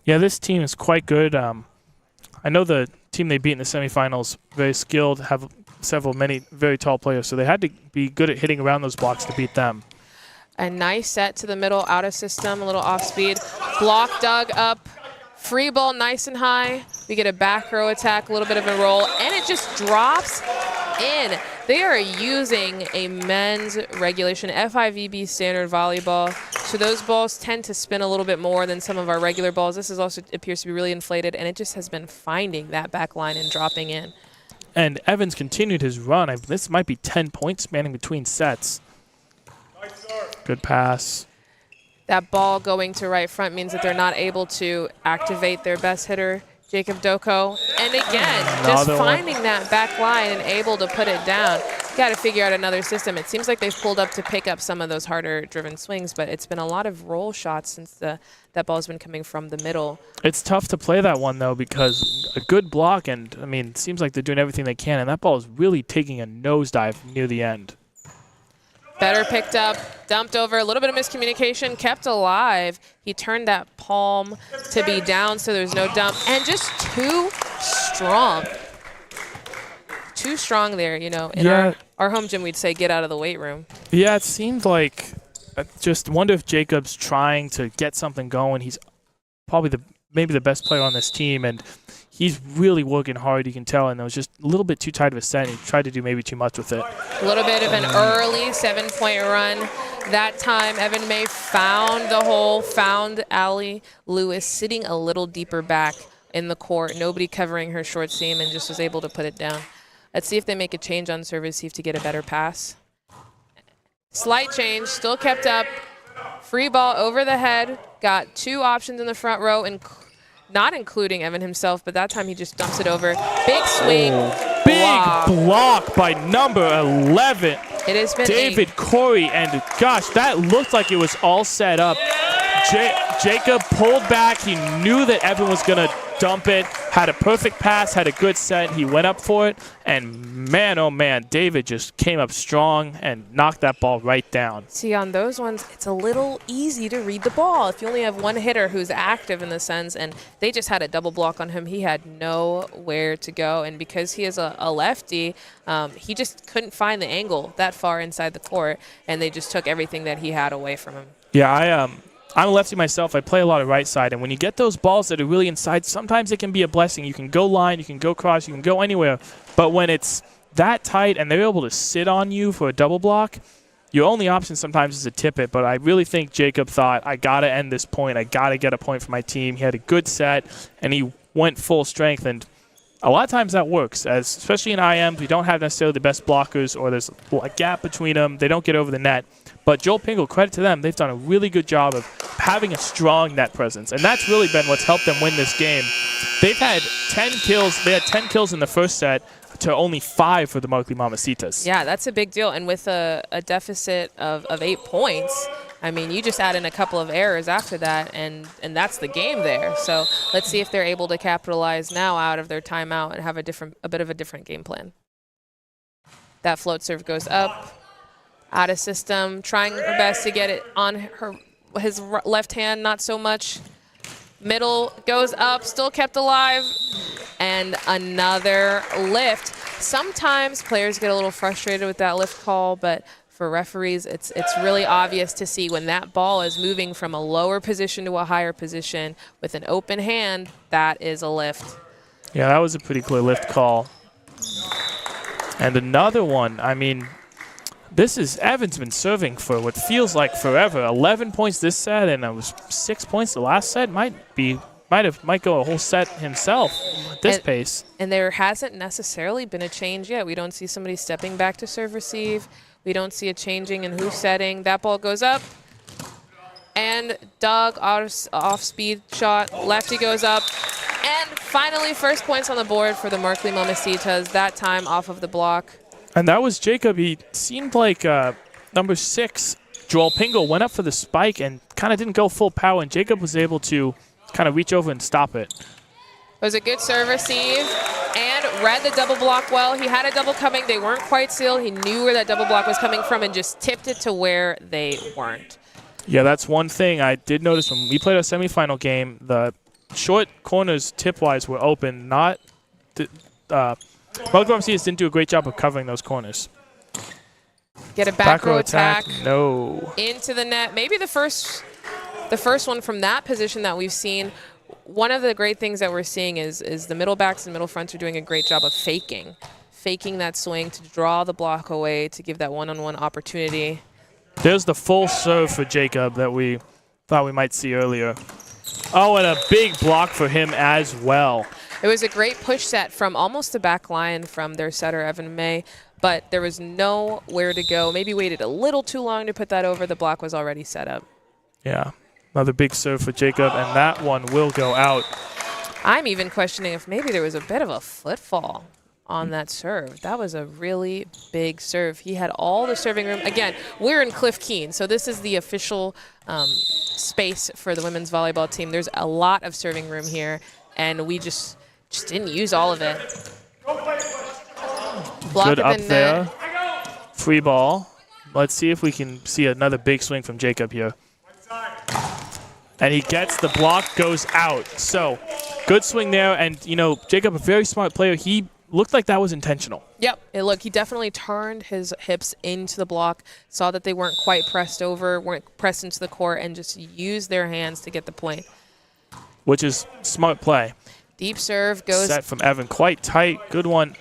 Yeah, this team is quite good. I know the team they beat in the semifinals, very skilled, have many very tall players, so they had to be good at hitting around those blocks to beat them. A nice set to the middle, out of system, a little off speed. Block dug up, free ball nice and high. We get a back row attack, a little bit of a roll, and it just drops in. They are using a men's regulation FIVB standard volleyball, so those balls tend to spin a little bit more than some of our regular balls. This is also appears to be really inflated, and it just has been finding that back line and dropping in. And Evans continued his run. This might be 10 points spanning between sets. Good pass. That ball going to right front means that they're not able to activate their best hitter, Jacob Doko. And again, just finding that back line and able to put it down. Got to figure out another system. It seems like they've pulled up to pick up some of those harder driven swings, but it's been a lot of roll shots since that ball's been coming from the middle. It's tough to play that one, though, because a good block, and, I mean, it seems like they're doing everything they can, and that ball is really taking a nosedive near the end. Better picked up, dumped over, a little bit of miscommunication, kept alive. He turned that palm to be down so there's no dump, and just too strong. Too strong there, you know. In our home gym, we'd say get out of the weight room. Yeah, it seemed like, I just wonder if Jacob's trying to get something going. He's probably maybe the best player on this team, and he's really working hard, you can tell, and it was just a little bit too tight of a set, and he tried to do maybe too much with it. A little bit of an early 7-point run. That time, Evan May found the hole, found Allie Lewis sitting a little deeper back in the court, nobody covering her short seam, and just was able to put it down. Let's see if they make a change on serve receive to get a better pass. Slight change, still kept up. Free ball over the head, got two options in the front row, and not including Evan himself, but that time he just dumps it over. Big swing. Big block by number 11. It has been David Corey, and gosh, that looked like it was all set up. Jacob pulled back. He knew that Evan was going to dump it, had a perfect pass, had a good set. He went up for it, and man, oh man, David just came up strong and knocked that ball right down. See, on those ones, it's a little easy to read the ball. If you only have one hitter who's active in the sense, and they just had a double block on him, he had nowhere to go. And because he is a lefty, he just couldn't find the angle that far inside the court, and they just took everything that he had away from him. Yeah, I'm a lefty myself. I play a lot of right side, and when you get those balls that are really inside, sometimes it can be a blessing. You can go line, you can go cross, you can go anywhere. But when it's that tight and they're able to sit on you for a double block, your only option sometimes is to tip it. But I really think Jacob thought, I got to end this point. I got to get a point for my team. He had a good set, and he went full strength. And a lot of times that works, especially in IMs. We don't have necessarily the best blockers, or there's a gap between them. They don't get over the net. But Joel Pingle, credit to them, they've done a really good job of having a strong net presence. And that's really been what's helped them win this game. They've had 10 kills. They had 10 kills in the first set to only 5 for the Markley Mamacitas. Yeah, that's a big deal. And with a deficit of 8 points, I mean, you just add in a couple of errors after that, and that's the game there. So let's see if they're able to capitalize now out of their timeout and have a bit of a different game plan. That float serve goes up. Out of system, trying her best to get it on his left hand, not so much. Middle goes up, still kept alive, and another lift. Sometimes players get a little frustrated with that lift call, but for referees, it's really obvious to see when that ball is moving from a lower position to a higher position with an open hand, that is a lift. Yeah, that was a pretty clear lift call. And another one, I mean, Evans been serving for what feels like forever. 11 points this set, and it was 6 points the last set. Might go a whole set himself at this pace. And there hasn't necessarily been a change yet. We don't see somebody stepping back to serve receive. We don't see a changing in who's setting. That ball goes up, and Doug off speed shot. Lefty goes up, and finally first points on the board for the Markley Mamacitas. That time off of the block. And that was Jacob. He seemed like number 6, Joel Pingle, went up for the spike and kind of didn't go full power, and Jacob was able to kind of reach over and stop it. It was a good serve receive, and read the double block well. He had a double coming. They weren't quite sealed. He knew where that double block was coming from and just tipped it to where they weren't. Yeah, that's one thing I did notice when we played our semifinal game. The short corners tip-wise were open. Volleyball MCs didn't do a great job of covering those corners. Get a back row attack. No. Into the net. Maybe the first one from that position that we've seen. One of the great things that we're seeing is the middle backs and middle fronts are doing a great job of faking that swing to draw the block away, to give that one-on-one opportunity. There's the full serve for Jacob that we thought we might see earlier. Oh, and a big block for him as well. It was a great push set from almost the back line from their setter, Evan May, but there was nowhere to go. Maybe waited a little too long to put that over. The block was already set up. Yeah, another big serve for Jacob, and that one will go out. I'm even questioning if maybe there was a bit of a footfall on that serve. That was a really big serve. He had all the serving room. Again, we're in Cliff Keen, so this is the official space for the women's volleyball team. There's a lot of serving room here, and we just didn't use all of it. Block Good up in the there. net. Free ball. Let's see if we can see another big swing from Jacob here. And he gets the block, goes out. So good swing there. And, you know, Jacob, a very smart player. He looked like that was intentional. Yep. He definitely turned his hips into the block, saw that they weren't quite pressed over, weren't pressed into the court, and just used their hands to get the point. Which is smart play. Deep serve goes. Set from Evan. Quite tight. Good one.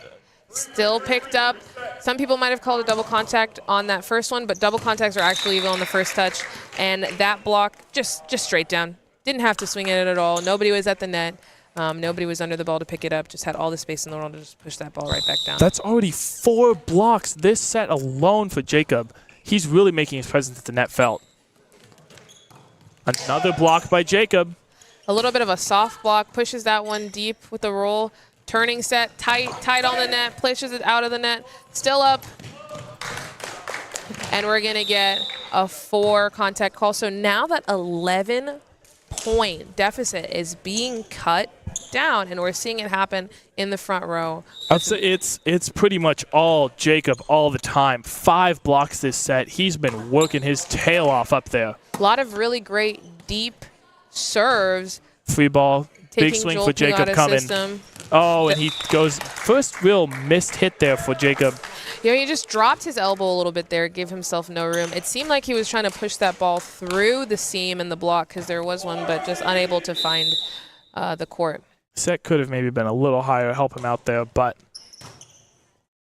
Still picked up. Some people might have called a double contact on that first one, but double contacts are actually even on the first touch. And that block just straight down. Didn't have to swing at it at all. Nobody was at the net. Nobody was under the ball to pick it up. Just had all the space in the world to just push that ball right back down. That's already 4 blocks this set alone for Jacob. He's really making his presence at the net felt. Another block by Jacob. A little bit of a soft block, pushes that one deep with the roll. Turning set, tight on the net, pushes it out of the net. Still up. And we're going to get a 4 contact call. So now that 11-point deficit is being cut down, and we're seeing it happen in the front row. I'd say it's pretty much all Jacob all the time. 5 blocks this set. He's been working his tail off up there. A lot of really great deep serves. Free ball. Big swing for Jacob coming. System. Oh, and he goes first real missed hit there for Jacob. Yeah, he just dropped his elbow a little bit there, gave himself no room. It seemed like he was trying to push that ball through the seam and the block because there was one, but just unable to find the court. Set could have maybe been a little higher, help him out there, but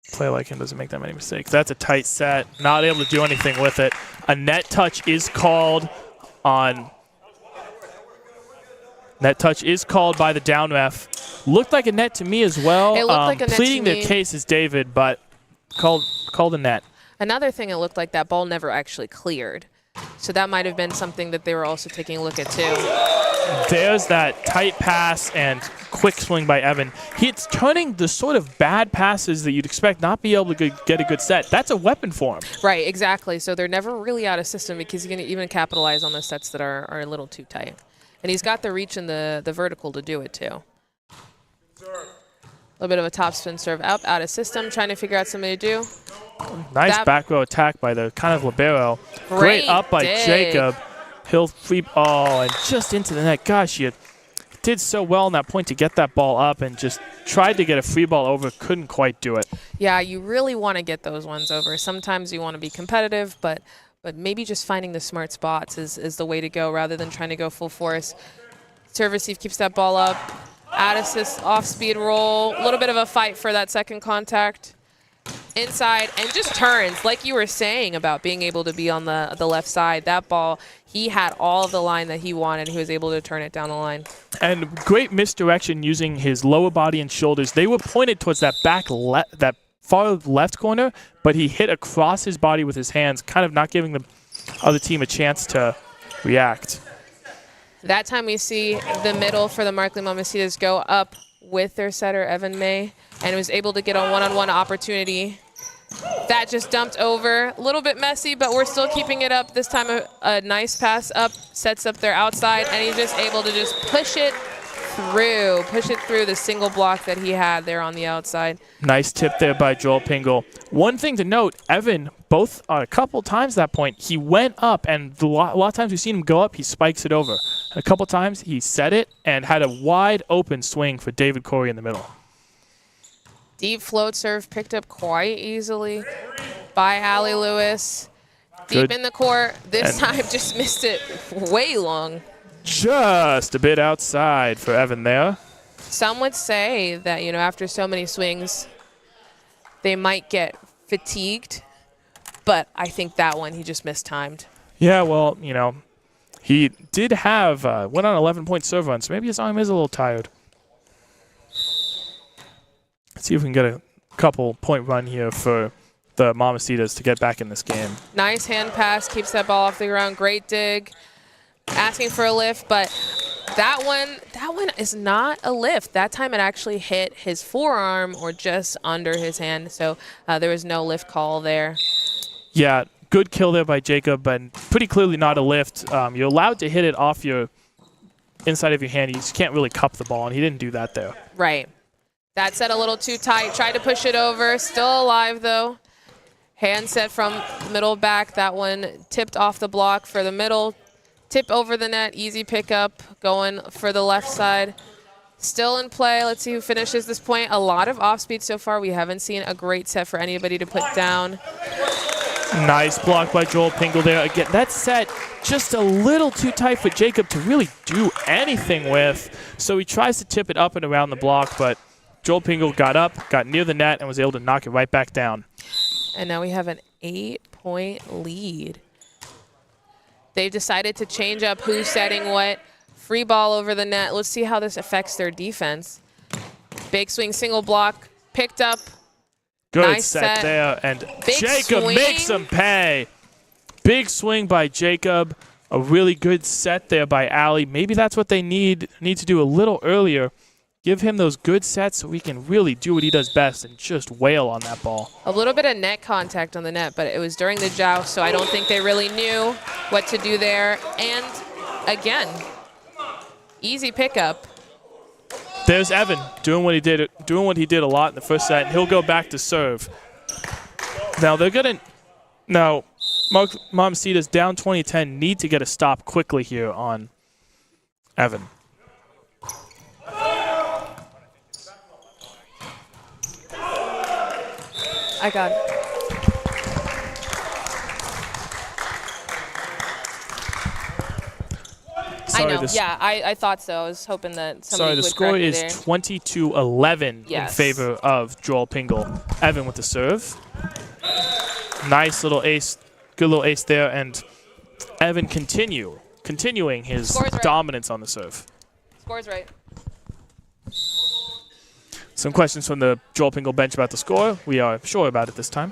a player like him doesn't make that many mistakes. That's a tight set, not able to do anything with it. A net touch is called on. Net touch is called by the down ref. Looked like a net to me as well. It looked like a net pleading to their me. case is David, but called a net. Another thing, it looked like that ball never actually cleared. So that might have been something that they were also taking a look at too. There's that tight pass and quick swing by Evan. He's turning the sort of bad passes that you'd expect not be able to get a good set. That's a weapon for him. Right, exactly. So they're never really out of system because he's going to even capitalize on the sets that are a little too tight. And he's got the reach and the vertical to do it too. A little bit of a topspin serve up, out of system, trying to figure out something to do. Nice back row attack by the kind of libero. Great up by Jacob. He'll free ball and just into the net. Gosh, you did so well on that point to get that ball up and just tried to get a free ball over, couldn't quite do it. Yeah, you really want to get those ones over. Sometimes you want to be competitive, but maybe just finding the smart spots is the way to go rather than trying to go full force. Serve receive keeps that ball up. Add assist, off-speed roll. A little bit of a fight for that second contact. Inside, and just turns. Like you were saying about being able to be on the left side, that ball, he had all of the line that he wanted. He was able to turn it down the line. And great misdirection using his lower body and shoulders. They were pointed towards that that far left corner, but he hit across his body with his hands, kind of not giving the other team a chance to react. That time we see the middle for the Markley Mamacitas go up with their setter, Evan May, and was able to get a one-on-one opportunity. That just dumped over. A little bit messy, but we're still keeping it up. This time a nice pass up, sets up their outside, and he's just able to just push it through, push it through the single block that he had there on the outside. Nice tip there by Joel Pingle. One thing to note, Evan, both a couple times at that point, he went up, and a lot of times we've seen him go up, he spikes it over. A couple times he set it and had a wide open swing for David Corey in the middle. Deep float serve picked up quite easily by Allie Lewis. Deep Good. in the court. This And time just missed it way long. Just a bit outside for Evan there. Some would say that, you know, after so many swings, they might get fatigued. But I think that one he just mistimed. Yeah, well, you know, he did have, went on 11-point serve run, so maybe his arm is a little tired. Let's see if we can get a couple point run here for the Mamacitas to get back in this game. Nice hand pass, keeps that ball off the ground. Great dig. Asking for a lift, but that one is not a lift. That time it actually hit his forearm or just under his hand, so there was no lift call there. Yeah, good kill there by Jacob, but pretty clearly not a lift. You're allowed to hit it off your inside of your hand. You just can't really cup the ball, and he didn't do that there. Right. That set a little too tight. Tried to push it over. Still alive, though. Hand set from middle back. That one tipped off the block for the middle. Tip over the net. Easy pickup. Going for the left side. Still in play. Let's see who finishes this point. A lot of off speed so far. We haven't seen a great set for anybody to put down. Nice block by Joel Pingle there. Again, that set just a little too tight for Jacob to really do anything with. So he tries to tip it up and around the block, but Joel Pingle got up, got near the net, and was able to knock it right back down. And now we have an 8-point lead. They've decided to change up who's setting what. Free ball over the net. Let's see how this affects their defense. Big swing, single block, picked up. Good Nice set set. there, and Big Jacob swing. makes him pay. Big swing by Jacob. A really good set there by Allie. Maybe that's what they need to do a little earlier. Give him those good sets so he can really do what he does best and just wail on that ball. A little bit of net contact on the net, but it was during the joust, so I don't think they really knew what to do there. And again, easy pickup. There's Evan doing what he did a lot in the first set, and he'll go back to serve. Now Mamacitas down 20-10 need to get a stop quickly here on Evan. I got it. Sorry, I know. Yeah, I thought so. I was hoping that somebody the would score correct me is there. 20-11 in Yes. favor of Joel Pingle. Evan with the serve. Nice little ace, good little ace there, and Evan continuing his Score's right. dominance on the serve. Score's right. Some questions from the Joel Pingle bench about the score. We are sure about it this time.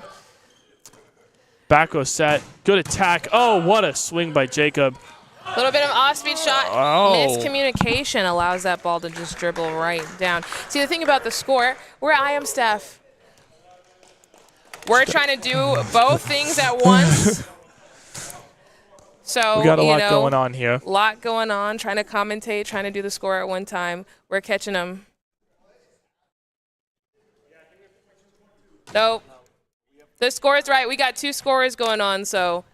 Back row set. Good attack. Oh, what a swing by Jacob. A little bit of off-speed shot. Oh. Miscommunication allows that ball to just dribble right down. See, the thing about the score, we're IM staff. We're trying to do both things at once. So, We got a lot know, going on here. Lot going on, trying to commentate, trying to do the score at one time. We're catching them. Nope. The score is right. We got two scorers going on, so.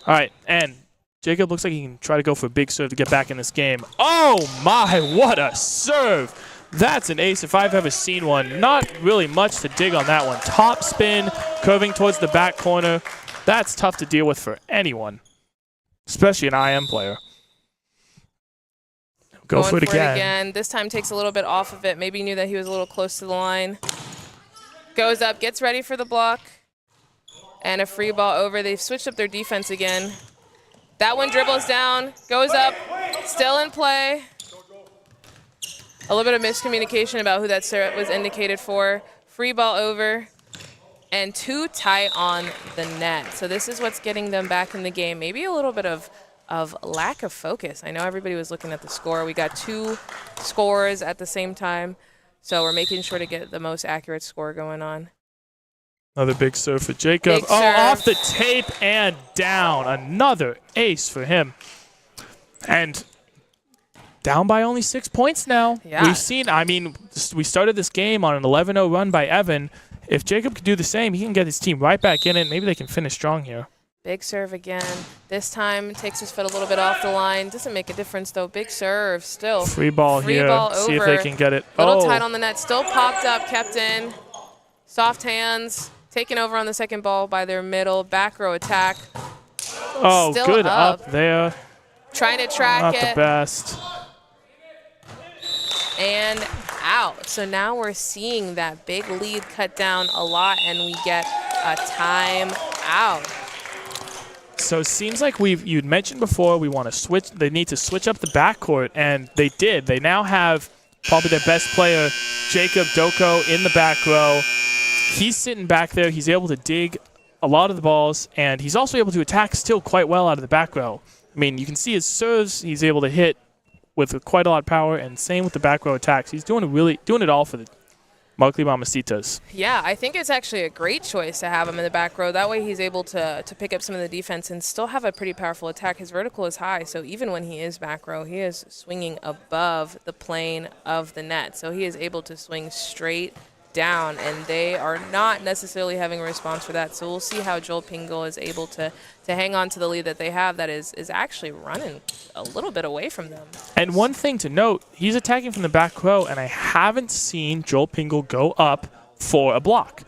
All right, and Jacob looks like he can try to go for a big serve to get back in this game. Oh, my, what a serve. That's an ace if I've ever seen one. Not really much to dig on that one. Top spin, curving towards the back corner. That's tough to deal with for anyone, especially an IM player. Go for it again. This time takes a little bit off of it. Maybe knew that he was a little close to the line. Goes up, gets ready for the block. And a free ball over. They've switched up their defense again. That one dribbles down, goes up, still in play. A little bit of miscommunication about who that serve was indicated for. Free ball over. And too tight on the net. So this is what's getting them back in the game. Maybe a little bit of lack of focus. I know everybody was looking at the score. We got two scores at the same time. So we're making sure to get the most accurate score going on. Another big serve for Jacob. Big Oh, serve. off the tape and down. Another ace for him. And down by only 6 points now. Yeah. We've seen, I mean, we started this game on an 11-0 run by Evan. If Jacob could do the same, he can get his team right back in it. Maybe they can finish strong here. Big serve again. This time takes his foot a little bit off the line. Doesn't make a difference, though. Big serve still. Free ball Free here. ball See if over. they can get it. Little tight on the net. Still popped up, kept in. Soft hands. Taken over on the second ball by their middle. Back row attack. Oh, Still good up. up there. Trying to track Not it. the best. And out. So now we're seeing that big lead cut down a lot, and we get a time out. So it seems like you'd mentioned before we want to switch. They need to switch up the backcourt, and they did. They now have probably their best player, Jacob Doko, in the back row. He's sitting back there. He's able to dig a lot of the balls, and he's also able to attack still quite well out of the back row. I mean, you can see his serves. He's able to hit with quite a lot of power, and same with the back row attacks. He's doing it all for the Markley Mamacitas. Yeah, I think it's actually a great choice to have him in the back row. That way he's able to pick up some of the defense and still have a pretty powerful attack. His vertical is high, so even when he is back row, he is swinging above the plane of the net. So he is able to swing straight down, and they are not necessarily having a response for that. So we'll see how Joel Pingle is able to hang on to the lead that they have that is actually running a little bit away from them. And one thing to note, he's attacking from the back row, and I haven't seen Joel Pingle go up for a block.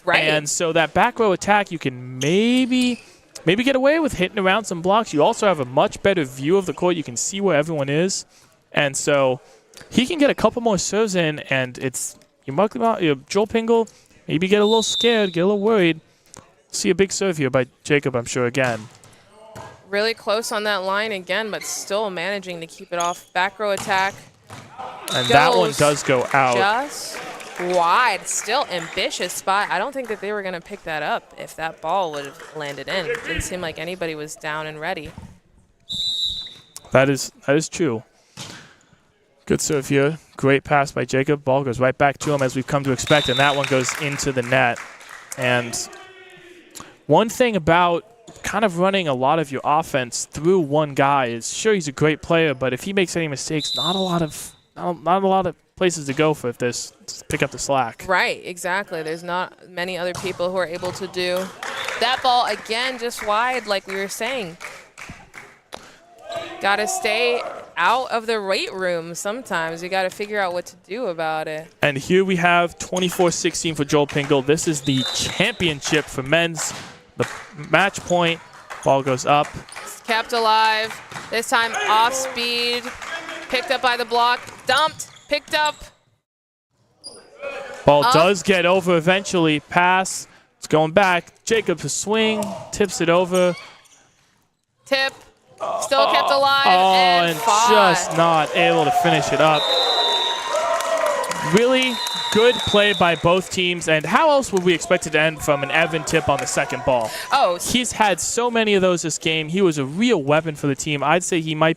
Right. And so that back row attack, you can maybe get away with hitting around some blocks. You also have a much better view of the court. You can see where everyone is. And so he can get a couple more serves in, and it's Joel Pingle, maybe get a little scared, get a little worried. See a big serve here by Jacob, I'm sure, again. Really close on that line again, but still managing to keep it off. Back row attack. And that one does go out. Just wide. Still ambitious spot. I don't think that they were going to pick that up if that ball would have landed in. It didn't seem like anybody was down and ready. That is true. Good serve here. Great pass by Jacob. Ball goes right back to him as we've come to expect, and that one goes into the net. And one thing about kind of running a lot of your offense through one guy is, sure, he's a great player, but if he makes any mistakes, not a lot of places to go for if there's pick up the slack. Right, exactly. There's not many other people who are able to do that. Ball again, just wide, like we were saying. Got to stay out of the weight room sometimes. You got to figure out what to do about it. And here we have 24-16 for Joel Pingle. This is the championship for men's. The match point. Ball goes up. Kept alive. This time off speed. Picked up by the block. Dumped. Picked up. Ball does get over eventually. Pass. It's going back. Jacob to swing. Tips it over. Tip. Still kept alive. And fought. just not able to finish it up. Really good play by both teams. And how else would we expect it to end from an Evan tip on the second ball? Oh, He's had so many of those this game. He was a real weapon for the team. I would say he's my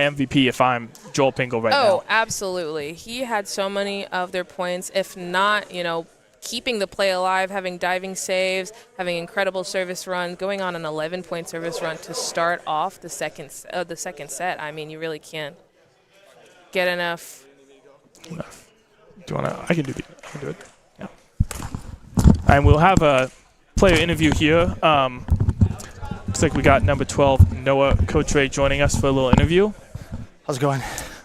MVP if I'm Joel Pingle right now. Oh, absolutely. He had so many of their points, if not, keeping the play alive, having diving saves, having incredible service runs, going on an 11-point service run to start off the second set. I mean, you really can't get enough. Do you want to? I can do it. Yeah. And we'll have a player interview here. Looks like we got number 12, Noah Cotre, joining us for a little interview. How's it going?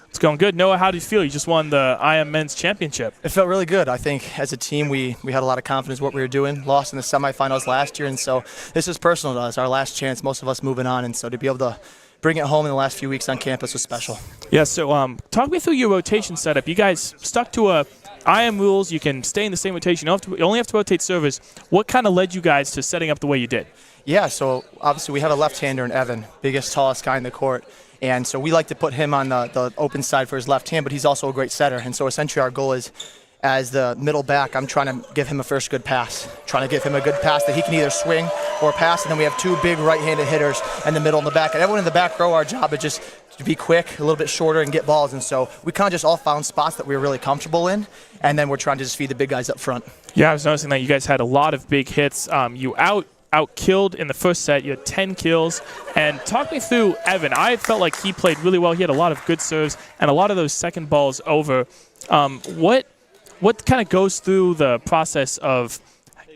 It's going good. Noah, how do you feel? You just won the IM Men's Championship. It felt really good. I think as a team we had a lot of confidence in what we were doing. Lost in the semifinals last year, and so this is personal to us, our last chance, most of us moving on, and so to be able to bring it home in the last few weeks on campus was special. Yeah, so talk me through your rotation setup. You guys stuck to IM rules. You can stay in the same rotation. You only have to rotate servers. What kind of led you guys to setting up the way you did? Yeah, so obviously we have a left-hander in Evan, biggest, tallest guy in the court. And so we like to put him on the open side for his left hand, but he's also a great setter. And so essentially our goal is, as the middle back, I'm trying to give him a first good pass. Trying to give him a good pass that he can either swing or pass. And then we have two big right-handed hitters in the middle and the back. And everyone in the back row, our job is just to be quick, a little bit shorter, and get balls. And so we kind of just all found spots that we were really comfortable in. And then we're trying to just feed the big guys up front. Yeah, I was noticing that you guys had a lot of big hits. You out-killed in the first set. You had 10 kills. And talk me through Evan. I felt like he played really well. He had a lot of good serves and a lot of those second balls over. What kind of goes through the process of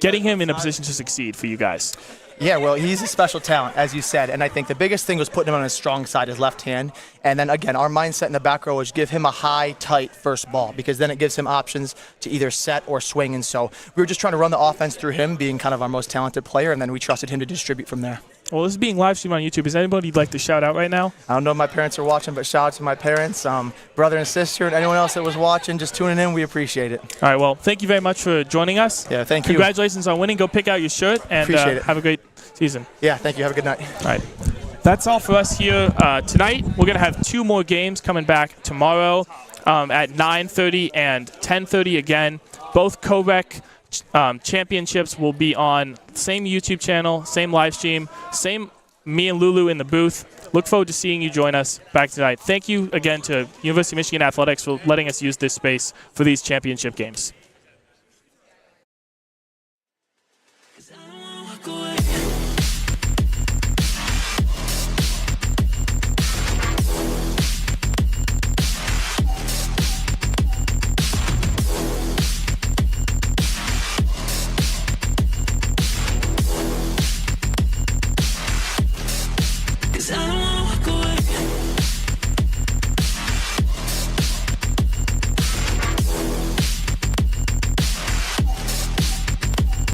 getting him in a position to succeed for you guys? Yeah, well, he's a special talent, as you said, and I think the biggest thing was putting him on his strong side, his left hand. And then, again, our mindset in the back row was give him a high, tight first ball, because then it gives him options to either set or swing. And so we were just trying to run the offense through him, being kind of our most talented player, and then we trusted him to distribute from there. Well, this is being live streamed on YouTube. Is anybody you'd like to shout out right now? I don't know if my parents are watching, but shout out to my parents, brother and sister, and anyone else that was watching, just tuning in. We appreciate it. All right, well, thank you very much for joining us. Yeah, thank you. Congratulations on winning. Go pick out your shirt, and Appreciate it. have a great season. Yeah, thank you. Have a good night. All right. That's all for us here tonight. We're going to have 2 more games coming back tomorrow at 9:30 and 10:30 again. Both co-rec championships will be on same YouTube channel, same live stream, same me and Lulu in the booth. Look forward to seeing you join us back tonight. Thank you again to University of Michigan Athletics for letting us use this space for these championship games.